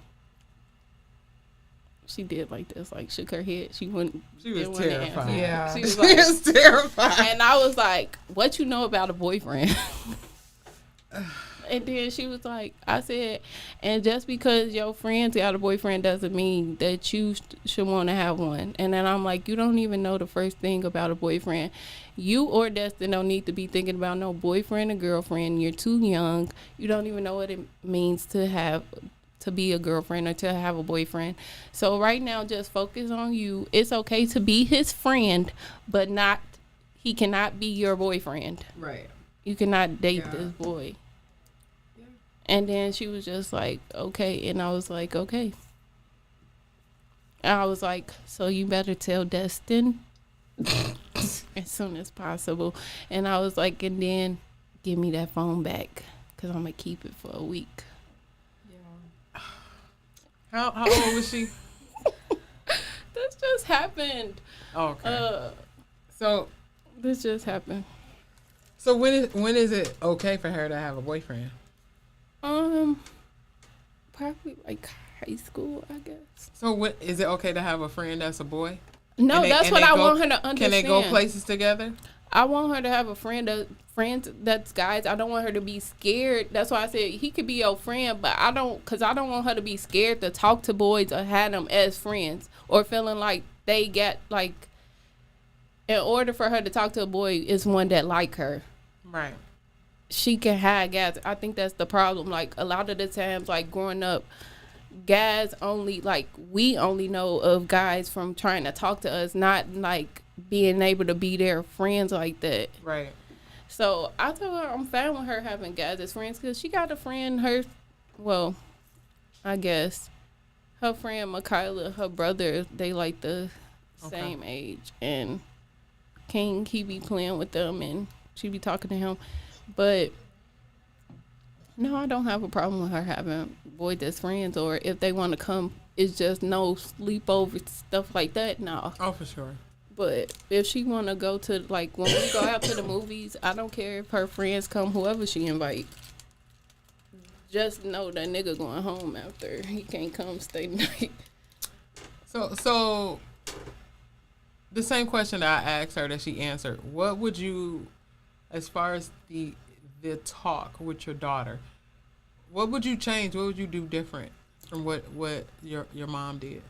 she did like this, like shook her head. She wouldn't. She was didn't wanna answer. terrified. Yeah. She was She like, was terrified. and I was like, what you know about a boyfriend? And then she was like, I said, and just because your friends got a boyfriend doesn't mean that you should want to have one. And then I'm like, you don't even know the first thing about a boyfriend. You or Destin don't need to be thinking about no boyfriend or girlfriend. You're too young. You don't even know what it means to be a girlfriend or to have a boyfriend. So right now, just focus on you. It's okay to be his friend, but he cannot be your boyfriend. Right. You cannot date Yeah. this boy. Yeah. And then she was just like, okay. And I was like, okay. And I was like, so you better tell Destin as soon as possible. And I was like, and then give me that phone back because I'm going to keep it for a week. Yeah. How old was she? This just happened. Oh, okay. So This just happened. when is it okay for her to have a boyfriend? Probably like high school, I guess. So what is it okay to have a friend that's a boy? No, And that's what I want her to understand. Can they go places together? I want her to have a friends that's guys. I don't want her to be scared. That's why I said he could be your friend, but I don't want her to be scared to talk to boys or have them as friends or feeling like they get like. In order for her to talk to a boy, is one that like her. Right. She can have guys. I think that's the problem. Like a lot of the times, like growing up, guys only like we only know of guys from trying to talk to us, not like being able to be their friends like that. Right. So I told her I'm fine with her having guys as friends because she got a friend. I guess her friend Michaela, her brother, they like the same age, and King he be playing with them and she be talking to him, but no, I don't have a problem with her having boys as friends, or if they want to come, it's just no sleepover stuff like that. No. Oh, for sure. But if she want to go to, like, when we go out to the movies, I don't care if her friends come, whoever she invite. Just know that nigga going home after. He can't come stay night. So the same question that I asked her that she answered. What would you, as far as the talk with your daughter, what would you change? What would you do different from what your mom did?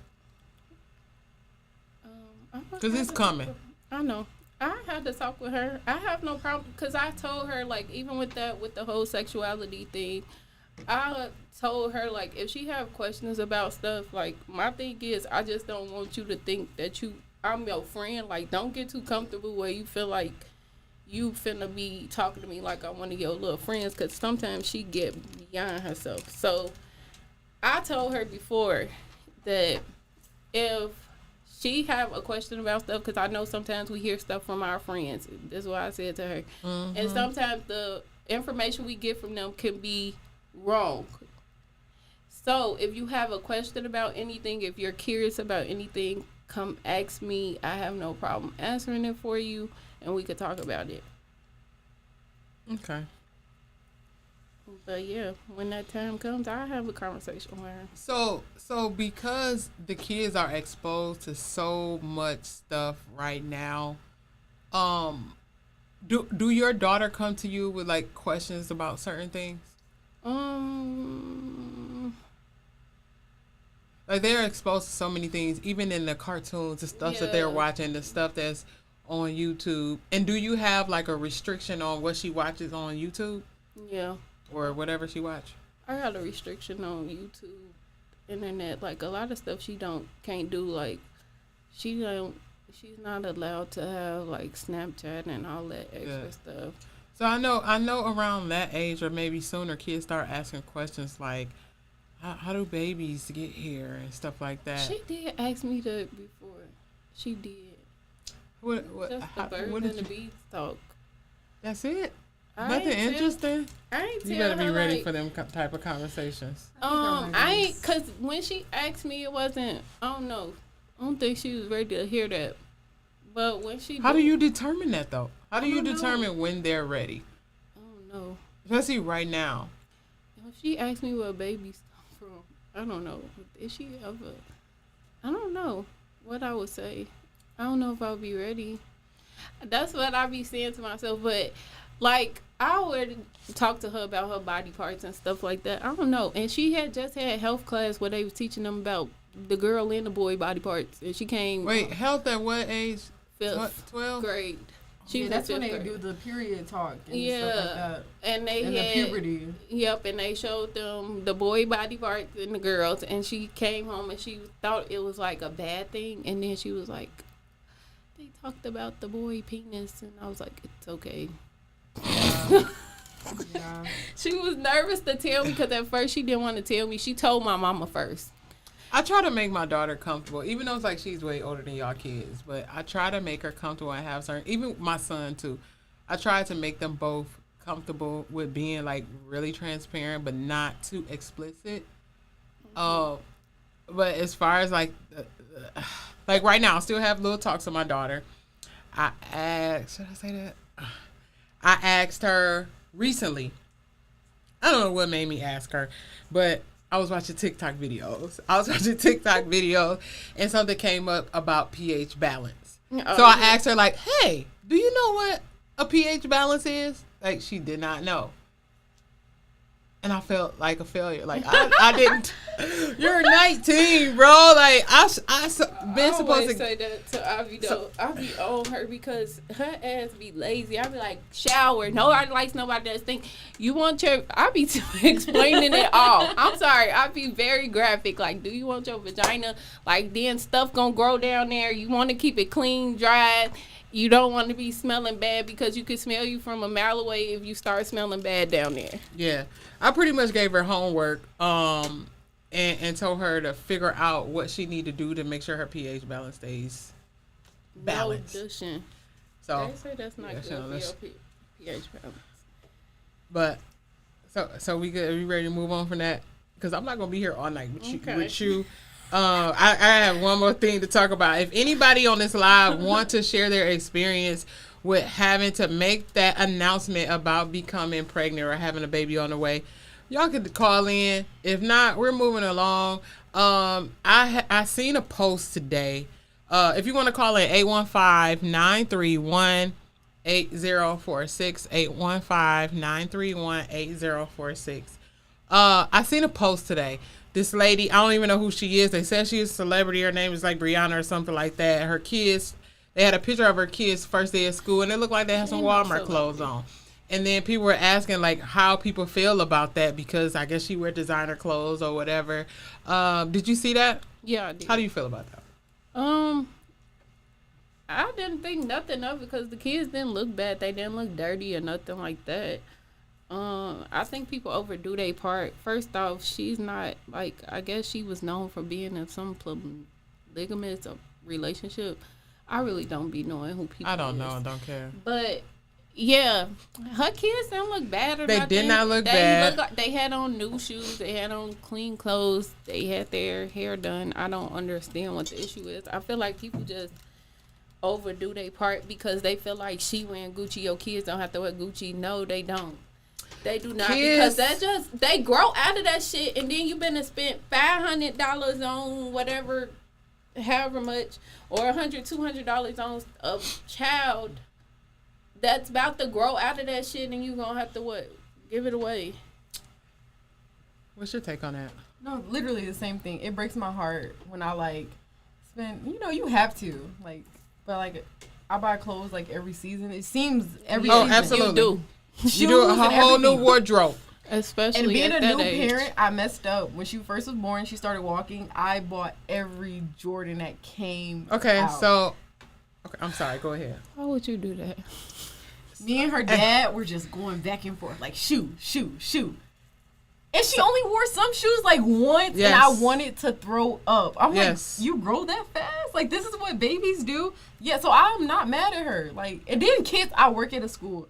Because it's coming. I know. I had to talk with her. I have no problem because I told her, like, even with the whole sexuality thing, I told her, like, if she have questions about stuff, like, my thing is I just don't want you to think that I'm your friend. Like, don't get too comfortable where you feel like you finna be talking to me like I'm one of your little friends, because sometimes she get beyond herself. So I told her before that if she have a question about stuff, because I know sometimes we hear stuff from our friends. That's what I said to her. Mm-hmm. And sometimes the information we get from them can be wrong. So if you have a question about anything, if you're curious about anything, come ask me. I have no problem answering it for you, and we could talk about it. Okay. But yeah, when that time comes, I'll have a conversation with her. So because the kids are exposed to so much stuff right now, do your daughter come to you with like questions about certain things? Like they're exposed to so many things, even in the cartoons, the stuff that they're watching, the stuff that's on YouTube. And do you have like a restriction on what she watches on YouTube? Yeah. Or whatever she watch? I got a restriction on YouTube, internet. Like a lot of stuff she can't do. Like she's not allowed to have like Snapchat and all that extra stuff. So I know around that age or maybe sooner, kids start asking questions like, how do babies get here and stuff like that. She did ask me that before. She did. What Just the birds and the bees talk. That's it. I Nothing ain't tell- interesting. I ain't You tell better be her, ready like, for them type of conversations. I ain't, cause when she asked me, it wasn't. I don't know. I don't think she was ready to hear that. But when she, How do you determine that though? How do I you don't know. determine when they're ready? I don't know. Especially right now. If she asked me where babies come from, I don't know. Is she ever? I don't know what I would say. I don't know if I'll be ready. That's what I be saying to myself. But like, I would talk to her about her body parts and stuff like that. I don't know. And she had just had health class where they was teaching them about the girl and the boy body parts. And she came Wait, health at what age? 5th 12? grade. She was that's in when fifth they grade. do the period talk and Yeah. stuff like that. And they And had the puberty. Yep, and they showed them the boy body parts and the girls, and she came home and she thought it was like a bad thing, and then she was like, they talked about the boy penis, and I was like, it's okay. Yeah. She was nervous to tell me because at first she didn't want to tell me. She told my mama first. I try to make my daughter comfortable, even though it's like she's way older than y'all kids. But I try to make her comfortable and have certain, even my son too. I try to make them both comfortable with being like really transparent, but not too explicit. But as far as like right now, I still have little talks with my daughter. I asked, should I say that? I asked her recently. I don't know what made me ask her, but I was watching TikTok videos. And something came up about pH balance. So I asked her like, hey, do you know what a pH balance is? Like, she did not know. And I felt like a failure. Like, I didn't. You're 19, bro. Like, been supposed to say that to Ivy though. I be on her because her ass be lazy. I be like, shower. Nobody likes nobody else. Think you want your. I be explaining it all. I'm sorry. I be very graphic. Like, do you want your vagina? Like, then stuff gonna grow down there. You want to keep it clean, dry. You don't want to be smelling bad because you could smell you from a mile away if you start smelling bad down there. Yeah. I pretty much gave her homework and told her to figure out what she need to do to make sure her pH balance stays balanced. No douching. So, They say that's not yeah, good so for let's- your pH balance. but so we good. Are we ready to move on from that? Because I'm not gonna be here all night with you. Okay. With you. I have one more thing to talk about. If anybody on this live want to share their experience with having to make that announcement about becoming pregnant or having a baby on the way, y'all could call in. If not, we're moving along. I seen a post today. If you want to call in, 815-931-8046, 815-931-8046. I seen a post today. This lady, I don't even know who she is. They said she's a celebrity. Her name is like Brianna or something like that. Her kids, they had a picture of her kids' first day of school, and it looked like they had some Walmart clothes on. And then people were asking like how people feel about that because I guess she wear designer clothes or whatever. Did you see that? Yeah, I did. How do you feel about that? I didn't think nothing of it because the kids didn't look bad. They didn't look dirty or nothing like that. I think people overdo their part. First off, she's not like, I guess she was known for being in some ligaments or relationship. I really don't be knowing who people I don't is. know. I don't care. But yeah, her kids didn't look bad or They nothing. did not look they bad. Looked like they had on new shoes. They had on clean clothes. They had their hair done. I don't understand what the issue is. I feel like people just overdo their part because they feel like she wearing Gucci. Your kids don't have to wear Gucci. No, they don't. They do not Kids. because that just they grow out of that shit and then you been spent $500 on whatever, however much, or $100-$200 on a child that's about to grow out of that shit and you gonna have to what? Give it away. What's your take on that? No, literally the same thing. It breaks my heart when I like spend. You know, you have to like, but like, I buy clothes like every season. It seems every Oh, season. absolutely. You do. You do a Shoes and whole new everything. wardrobe. Especially And being at a that new age. parent, I messed up. When she first was born, she started walking. I bought every Jordan that came. Okay, out. so I'm sorry. Go ahead. Why would you do that? Me and her dad were just going back and forth, like shoe. And she only wore some shoes like once, Yes. and I wanted to throw up. I'm Yes. like, you grow that fast? Like, this is what babies do? Yeah, so I'm not mad at her. Like, and then kids, I work at a school.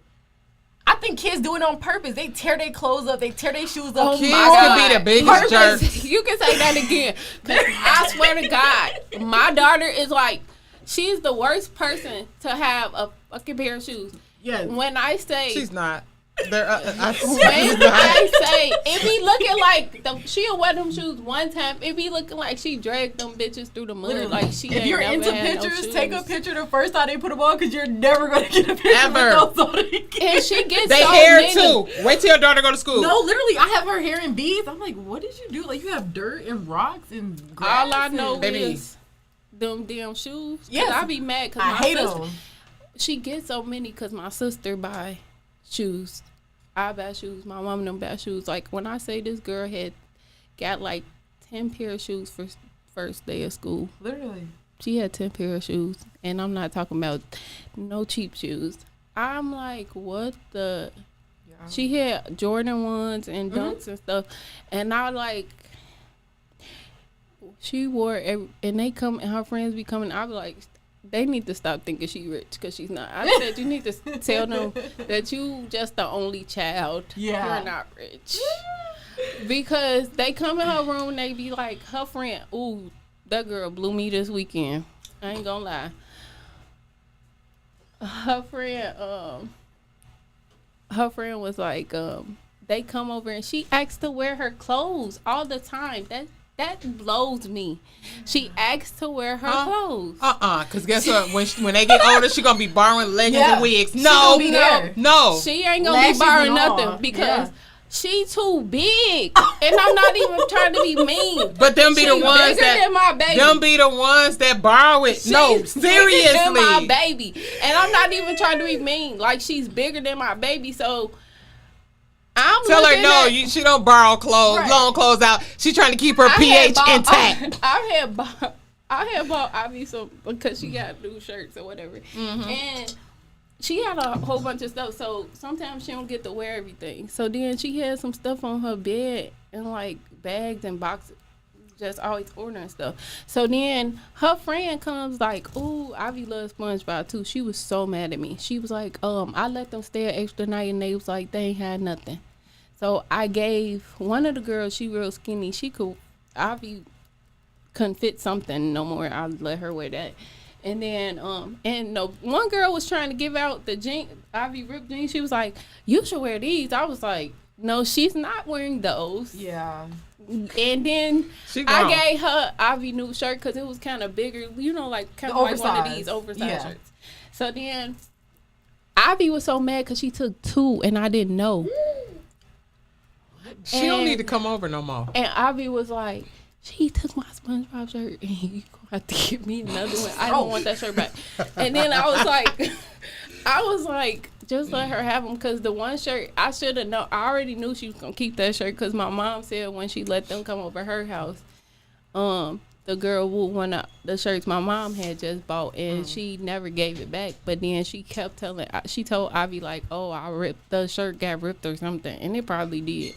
I think kids do it on purpose. They tear their clothes up. They tear their shoes up. Oh Kids my can God. be the biggest jerk. You can say that again. 'Cause I swear to God, my daughter is like, she's the worst person to have a fucking pair of shoes. Yes. When I say, She's not. They're, when I say, it be looking like she'll wear them shoes one time. It be looking like she dragged them bitches through the mud. Literally. Like she If ain't you're never into had no pictures, take a shoes. picture the first time they put them on because you're never going to get a picture Ever. with those on again. And she gets They so hair many. too. Wait till your daughter go to school. No, literally, I have her hair in beads. I'm like, what did you do? Like, you have dirt and rocks and grass. All I know and- Baby. is them damn shoes. Yes. Yes. I be mad because I my hate sister, them. she gets so many because my sister buy shoes. I buy shoes. My mom and them buy shoes. Like when I say this girl had got like 10 pair of shoes for first day of school. Literally. She had 10 pair of shoes, and I'm not talking about no cheap shoes. I'm like, what the? Yeah. She had Jordan ones and Dunks and stuff, and I like. She wore and they come and her friends be coming. I be like, they need to stop thinking she rich because she's not. I said you need to tell them that you just the only child. Yeah. You're not rich. Because they come in her room and they be like, her friend, ooh, that girl blew me this weekend. I ain't gonna lie. Her friend was like, they come over and she asks to wear her clothes all the time. That blows me. She asks to wear her clothes. Because guess what? When they get older, she gonna be borrowing leggings and wigs. No, gonna be there. no. She ain't gonna Lashes be borrowing and all. nothing because Yeah. she too big. And I'm not even trying to be mean. But them be She the ones bigger than my baby. them be the ones that borrow it. No, She's bigger than my seriously. baby. And I'm not even trying to be mean. Like, she's bigger than my baby, so I'm Tell her looking no. at, She don't borrow clothes, Right. long clothes out. She trying to keep her I pH had intact. I had bought Ivy some because she got new shirts or whatever, and she had a whole bunch of stuff. So sometimes she don't get to wear everything. So then she had some stuff on her bed and like bags and boxes, just always ordering stuff. So then her friend comes like, "Ooh, Ivy loves SpongeBob too." She was so mad at me. She was like, I let them stay an extra night and they was like, they ain't had nothing. So I gave one of the girls, she real skinny. Ivy couldn't fit something no more. I let her wear that. And then, one girl was trying to give out the jeans, Ivy ripped jeans. She was like, you should wear these. I was like, no, she's not wearing those. Yeah. And then She I grown. gave her Ivy new shirt because it was kind of bigger, like kind The of like one of oversized. these oversized Yeah. shirts. So then Ivy was so mad because she took 2 and I didn't know. She don't And- need to come over no more. And Ivy was like, she took my SpongeBob shirt and you gonna have to give me another one. I don't want that shirt back. And then I was like, just let her have them because the one shirt I should have known. I already knew she was gonna keep that shirt because my mom said when she let them come over her house, the girl would one of the shirts my mom had just bought and she never gave it back. But then she kept she told Ivy like, oh, the shirt got ripped or something, and it probably did.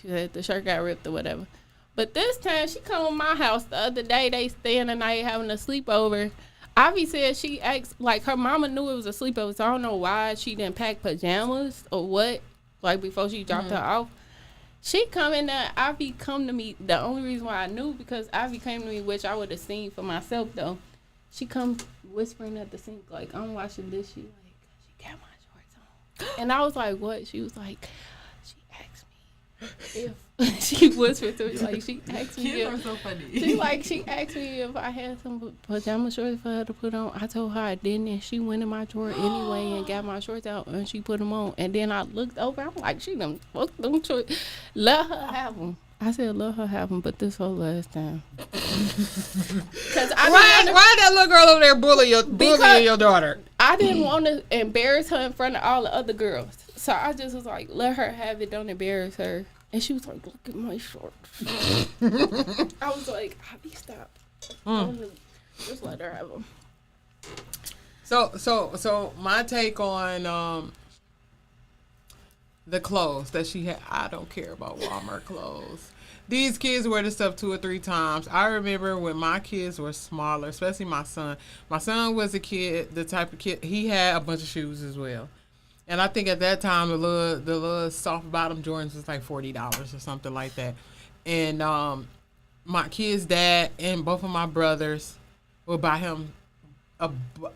She said the shirt got ripped or whatever. But this time she come to my house the other day. They staying the night having a sleepover. Ivy said she asked, like her mama knew it was a sleepover, so I don't know why she didn't pack pajamas or what, like before she dropped her off. She come in there, Ivy come to me. The only reason why I knew because Ivy came to me, which I would have seen for myself though. She come whispering at the sink like, I'm washing this. She like, she got my shorts on. And I was like, what? She was like, she asked me if she whispered to me like she asked me Kids are if so funny. she asked me if I had some pajama shorts for her to put on. I told her I didn't, and she went in my drawer anyway and got my shorts out and she put them on. And then I looked over, I'm like, she done fucked them shorts. Let her have them. I said, let her have them, but this her last time. Cause Why that little girl over there bullying your daughter? I didn't want to embarrass her in front of all the other girls. So I just was like, let her have it, don't embarrass her. And she was like, look at my shorts. I was like, Ivy, stop. Just let her have them. So my take on the clothes that she had, I don't care about Walmart clothes. These kids wear this stuff 2 or 3 times. I remember when my kids were smaller, especially my son. My son was a kid, the type of kid, he had a bunch of shoes as well. And I think at that time the little soft bottom Jordans was like $40 or something like that. And my kid's dad and both of my brothers would buy him a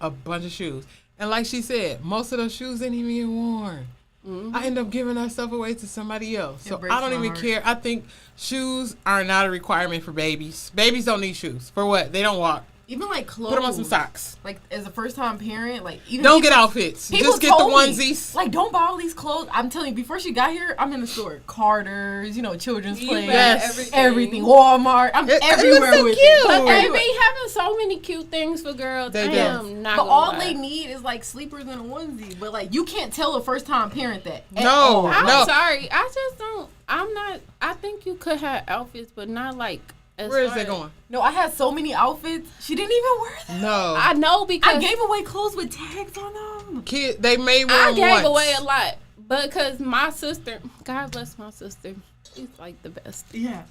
bunch of shoes. And like she said, most of those shoes didn't even get worn. Mm-hmm. I end up giving that stuff away to somebody else. So I don't even care. I think shoes are not a requirement for babies. Babies don't need shoes. For what? They don't walk. Even like clothes. Put them on some socks. Like as a first time parent, like even don't get outfits. Just get the onesies. Like don't buy all these clothes. I'm telling you, before she got here, I'm in the store. Carter's, children's place, everything. Walmart. I'm everywhere so with cute. it. But they be having so many cute things for girls. They am not. But gonna all lie. they need is like sleepers and a onesie. But like you can't tell a first time parent that. No, I'm sorry. I just don't. I'm not. I think you could have outfits, but not like. Where is it going? No, I had so many outfits. She didn't even wear them. No. I know because I gave away clothes with tags on them. Kid, they may wear I them gave once. away a lot. Because my sister, God bless my sister. She's like the best. Yeah.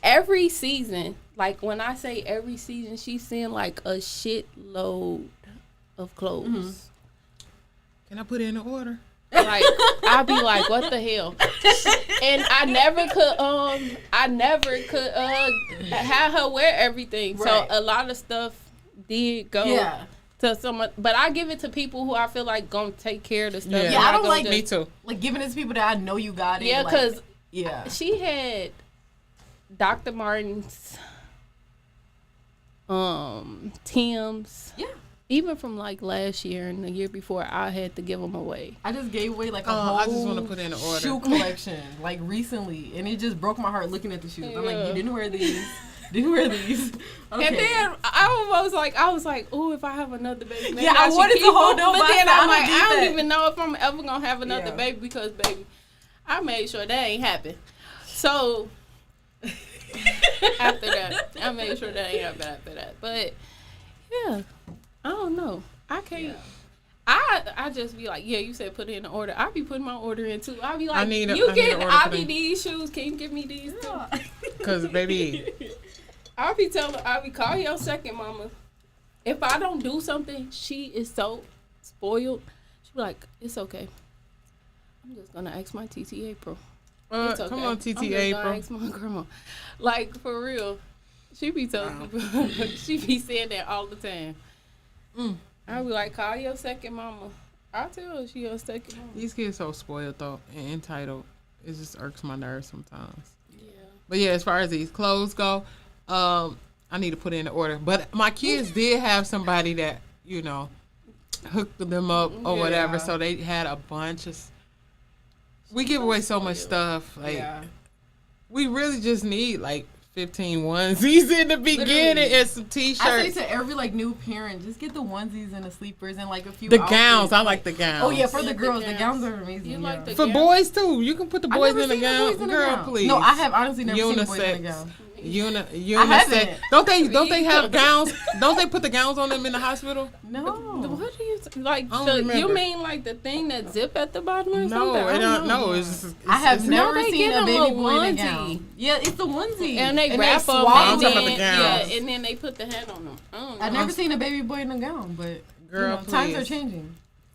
Every season, like when I say every season, she's seeing like a shitload of clothes. Mm-hmm. Can I put in an order? Like I'd be like, what the hell? And I never could have her wear everything. Right. So a lot of stuff did go to someone, but I give it to people who I feel like gonna take care of the stuff. Yeah, I don't like me too. Like giving it to people that I know you got it. Yeah, because she had Dr. Martens, Tim's. Yeah. Even from like last year and the year before, I had to give them away. I just gave away like a whole I just want to put in an order. shoe collection like recently, and it just broke my heart looking at the shoes. I'm like, you didn't wear these. Didn't wear these. Okay. And then I was like, oh, if I have another baby, maybe I wanted to hold on, but then I'm like, I don't that. even know if I'm ever gonna have another baby because, baby, I made sure that ain't happen. So after that, I made sure that ain't happen after that. But yeah, I don't know. I can't. Yeah. I just be like, yeah, you said put it in an order. I be putting my order in too. I be like, I be these shoes. Can you give me these too? Cause baby, I be call your second mama. If I don't do something, she is so spoiled. She be like, it's okay. I'm just gonna ask my TT April. It's okay. Come on, TT I'm just April. gonna ask my grandma. Like for real, she be telling people. She be saying that all the time. I be like, call your second mama. I tell her she your second mama. These kids so spoiled though and entitled. It just irks my nerves sometimes. Yeah. But yeah, as far as these clothes go, I need to put in the order. But my kids did have somebody that hooked them up or whatever. So they had a bunch of. We give away so much stuff. Like we really just need like 15 onesies in the beginning and some t-shirts. I say to every new parent, just get the onesies and the sleepers and like a few outfits. Gowns. I like the gowns. Oh yeah, for the girls, the gowns are amazing. For boys too, you can put the boys in a gown. Girl, please. No, I have honestly never seen boys in a gown. Unisex. Don't they have gowns? Don't they put the gowns on them in the hospital? No. What do you like? You mean like the thing that zip at the bottom or something? No, I have never seen a baby boy in a gown. Yeah, it's the onesie. And they wrap them and then they put the hat on them. I've never seen a baby boy in a gown, but girl, times are changing.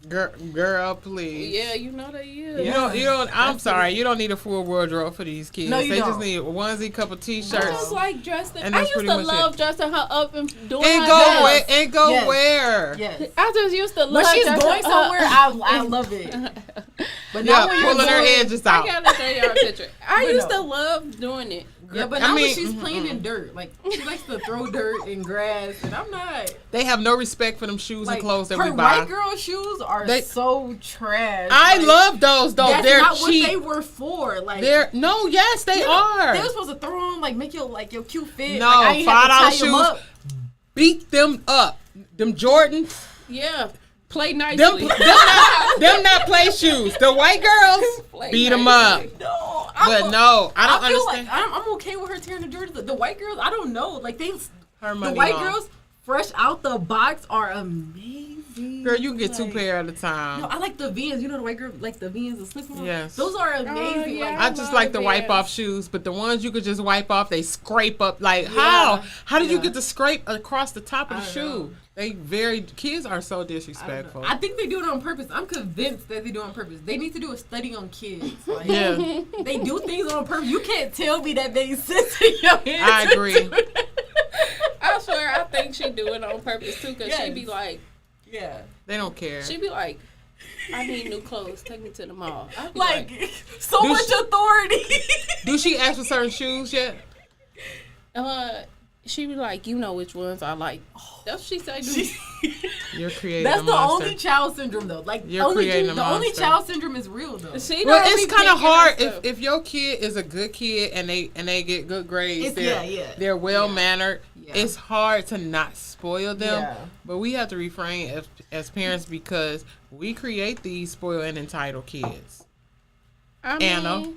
Girl, please. Yeah, you know they is. You don't. I'm sorry. You don't need a full wardrobe for these kids. No, you don't. just need a onesie, couple t-shirts. I just like dressing. And I used to love dressing her up and doing and her go where? Yes. I just used to love. When she's going somewhere, I love it. But now when you're pulling her edges out. I gotta show y'all a picture. I used to love doing it. Yeah, but now when she's playing in dirt, like she likes to throw dirt and grass, and I'm not. They have no respect for them shoes and clothes that we buy. Her white girl shoes are so trash. I love those though. That's they're not cheap. What they were for. Like yes, they are. They were supposed to throw them, make your cute fit. No, like, $5 shoes. Beat them up. Them Jordans. Yeah. Play nicely. Them not play shoes. The white girls beat them up. No, I don't understand. Like I'm okay with her tearing the Jordans. The white girls, I don't know. Like the white long. girls fresh out the box are amazing. Vans, Girl, you can get two like- pair at a time. No, I like the Vans. You know the white girl, like the Vans, the slip on. Yes. Those are amazing. yeah. Like, I just love like the the wipe Vans. off shoes, but the ones you could just wipe off, they scrape up. Like Yeah. how did you Yeah. get the scrape across the top of the I don't shoe? know. Kids are so I don't know. disrespectful. I think they do it on purpose. I'm convinced that they do it on purpose. They need to do a study on kids. Like, Yeah, they do things on purpose. You can't tell me that they sense in your hands. I to agree. do that. I swear, I think she do it on purpose too, cause she Yes. be like, Yeah. they don't care. she be like, I need new clothes. Take me to the mall. I be Like, like, so Do much she- authority. Do she ask for certain shoes yet? she be like, you know which ones I like. That's what she say. Dude. You're creating That's a the monster. only child syndrome, though. Like, You're only creating a the only monster. child syndrome is real, though. She Well, don't it's be kind of picking hard herself. if your kid is a good kid and they get good grades. It's- They're well mannered. Yeah. It's hard to not spoil them. Yeah. But we have to refrain as parents because we create these spoiled and entitled kids. I mean, Anna.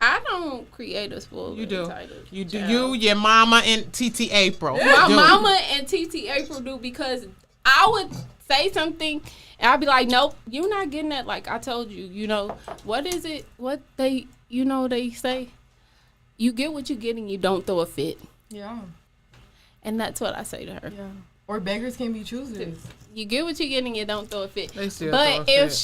I don't create a spoiled You do. entitled You do. child. You, your mama, and TT April. My do. mama and TT April do, because I would say something and I'd be like, nope, you're not getting that. Like I told you, you know, what is it? What they, you know, they say, you get what you get and you don't throw a fit. Yeah. And that's what I say to her. Yeah. Or beggars can be choosers. You get what you get and you don't throw a fit. They still But throw a if fit.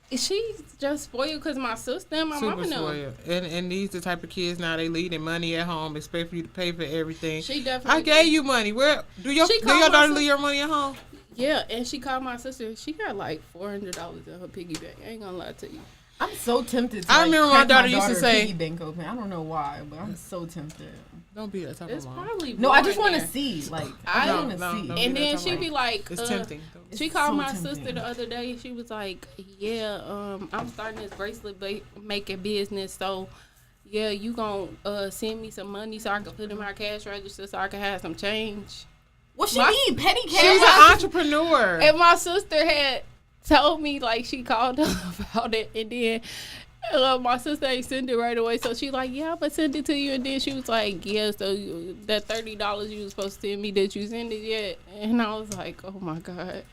she's just spoiled because my sister and my Super mama know. spoiled. And these the type of kids now, they leaving money at home, expect for you to pay for everything. She definitely I gave you money. Where do your She do called your my daughter sister. leave your money at home? Yeah, and she called my sister. She got like $400 in her piggy bank. I ain't gonna lie to you. I'm so tempted to. I like, remember my crack daughter used to say- piggy bank open. I don't know why, but I'm so tempted. Don't be that type It's of mom. probably No, I just born want to there. see. Like, I I don't- want to no, see. no. And then That's she all be like, It's tempting. It's she called so my tempting. sister the other day. She was like, "Yeah, I'm starting this bracelet making business. So, yeah, you gonna send me some money so I can put in my cash register so I can have some change." What she My- need? Petty cash? She's an entrepreneur. And my sister had told me, like, she called her about it, and then my sister ain't send it right away. So she like, yeah, I'm gonna send it to you. And then she was like, yeah, so that $30 you was supposed to send me, did you send it yet? And I was like, oh my God.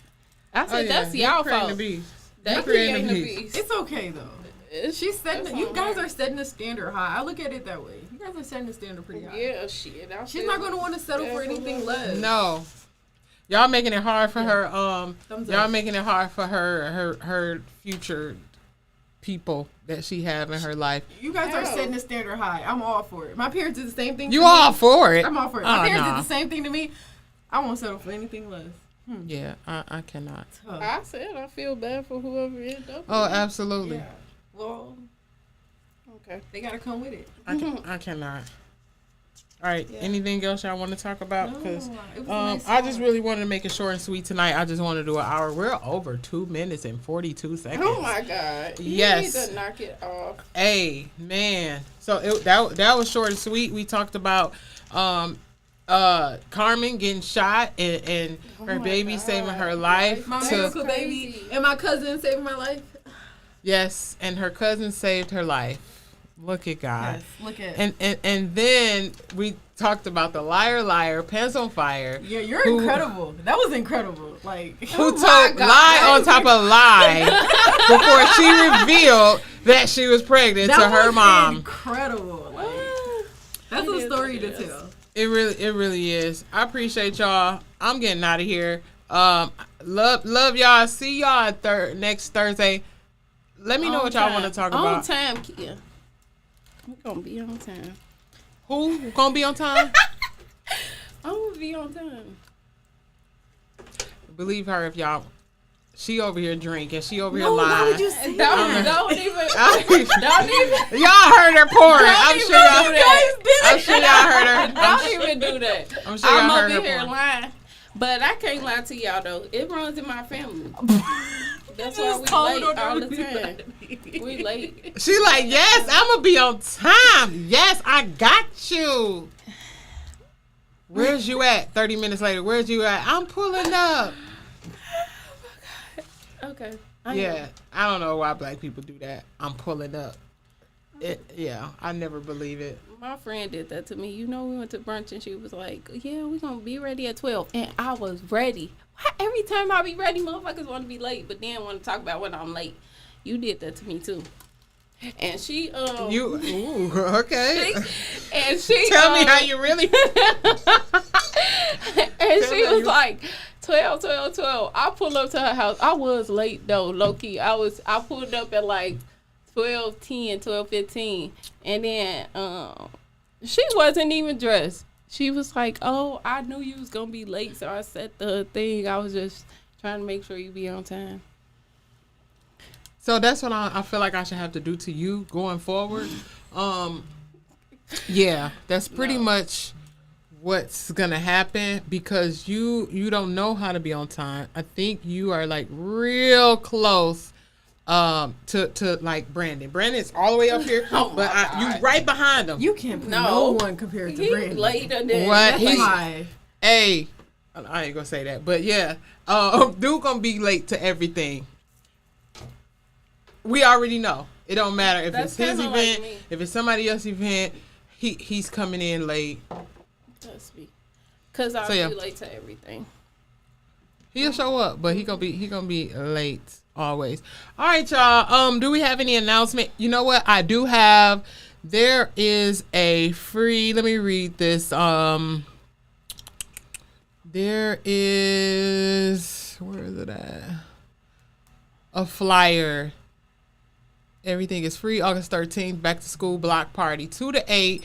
I said, that's You're y'all creating fault. a beast. They You're creating creating a a beast. beast. It's okay though. She's setting. That's You all guys right. are setting the standard high. I look at it that way. You guys are setting the standard pretty high. Yeah, shit. I She's feel not going to want to settle for definitely. anything less. No. Y'all making it hard for her. Thumbs Y'all up. making it hard for her future people that she have in her life. You guys are Hell. setting the standard high. I'm all for it. My parents did the same thing. You to me. all for it? I'm all for it. Oh, My parents nah. did the same thing to me. I won't settle for anything less. Yeah, I cannot. Tough. I said I feel bad for whoever ended up. Oh, with it. absolutely. Yeah. Well, Okay. they gotta come with it. I cannot. All right. Yeah. Anything else y'all want to talk about? Because it was a nice I just song. really wanted to make it short and sweet tonight. I just want to do an hour. We're over 2 minutes and 42 seconds. Oh my God. You Yes. need to knock it off. Hey, man. So that was short and sweet. We talked about Carmen getting shot and her my baby God. saving her life. My That's miracle crazy. baby and my cousin saving my life. Yes, and her cousin saved her life. Look at God. Yes, look at. And then we talked about the liar, pants on fire. Yeah, you're Who- incredible. That was incredible. Like, Who my told God. lie on top of lie before she revealed that she was pregnant that to her was mom. incredible. Like, that's It a is story what it to is. tell. It really is. I appreciate y'all. I'm getting out of here. Love y'all. See y'all next Thursday. Let me know On what y'all time. want to talk On about. time, Kia. We're going to be on time. Who gonna be on time? I'm going to be on time. Believe her if y'all. She over here drinking. She over here No, why lying. would you say Don't that? even. Don't even. Y'all heard her pouring. I'm even sure y'all. do that. I'm sure y'all heard her. Don't even do that. I'm sure y'all I'm heard over her here pouring. lying. But I can't lie to y'all, though. It runs in my family. That's why Just we told late her all to the do time. that. We late. She like, yes, I'm gonna be on time. Yes, I got you. Where's you at? 30 minutes later, where's you at? I'm pulling up. Okay. Yeah, I don't know why black people do that. I'm pulling up. Yeah, I never believe it. My friend did that to me. You know, we went to brunch and she was like, "Yeah, we're gonna be ready at 12." And I was ready. Why every time I be ready, motherfuckers want to be late, but then want to talk about when I'm late. You did that to me too. And she Okay. and she Tell me how you really. and she was like 12. I pulled up to her house. I was late though, low key. I pulled up at like 12:10, 12:15, and then she wasn't even dressed. She was like, "Oh, I knew you was gonna be late, so I set the thing. I was just trying to make sure you be on time." So that's what I feel like I should have to do to you going forward. Yeah, that's pretty much what's gonna happen because you don't know how to be on time. I think you are like real close to like Brandon. Brandon's all the way up here, but you right behind him. You can't put no one compared to Brandon. Later than What? He's high. Hey, I ain't gonna say that, but yeah, dude gonna be late to everything. We already know. It don't matter if That's it's his kinda event, like me. if it's somebody else's event. He's coming in late. That's me. Cause I'll be late to everything. He'll show up, but he gonna be late always. All right, y'all. Do we have any announcement? You know what? I do have. There is a free. Let me read this. There is. Where is it at? A flyer. Everything is free. August 13th, back to school block party, 2 to 8.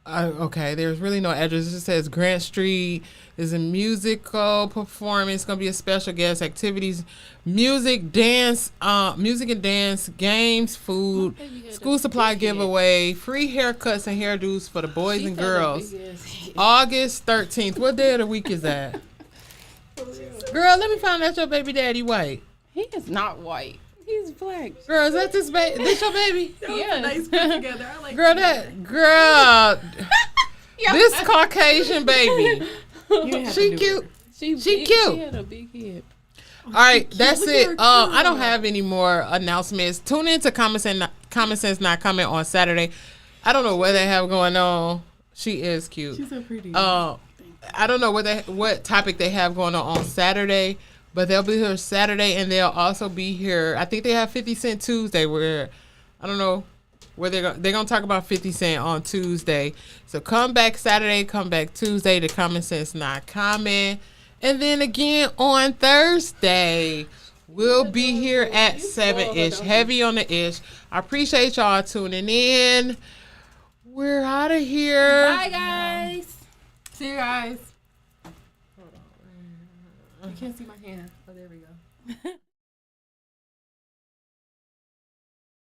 Okay, there's really no address. It just says Grant Street is a musical performance. It's gonna be a special guest, activities, music and dance, games, food, school supply giveaway, free haircuts and hairdos for the boys and girls. August 13th. What day of the week is that? Girl, let me find out your baby daddy white. He is not white. He's black. Girl, is that this baby? This your baby? Yeah. Nice put together. I like Girl, this Caucasian baby. She cute. She cute. She had a big head. All right, that's it. I don't have any more announcements. Tune in to Common Sense Not Coming on Saturday. I don't know what they have going on. She is cute. She's so pretty. I don't know what topic they have going on Saturday, but they'll be here Saturday, and they'll also be here. I think they have 50 Cent Tuesday, where I don't know where they're gonna talk about 50 Cent on Tuesday. So come back Saturday, come back Tuesday to Common Sense Not Common, and then again on Thursday we'll be here at 7-ish, heavy on the ish. I appreciate y'all tuning in. We're out of here. Bye, guys. See you guys. You can't see my hand. Oh, there we go.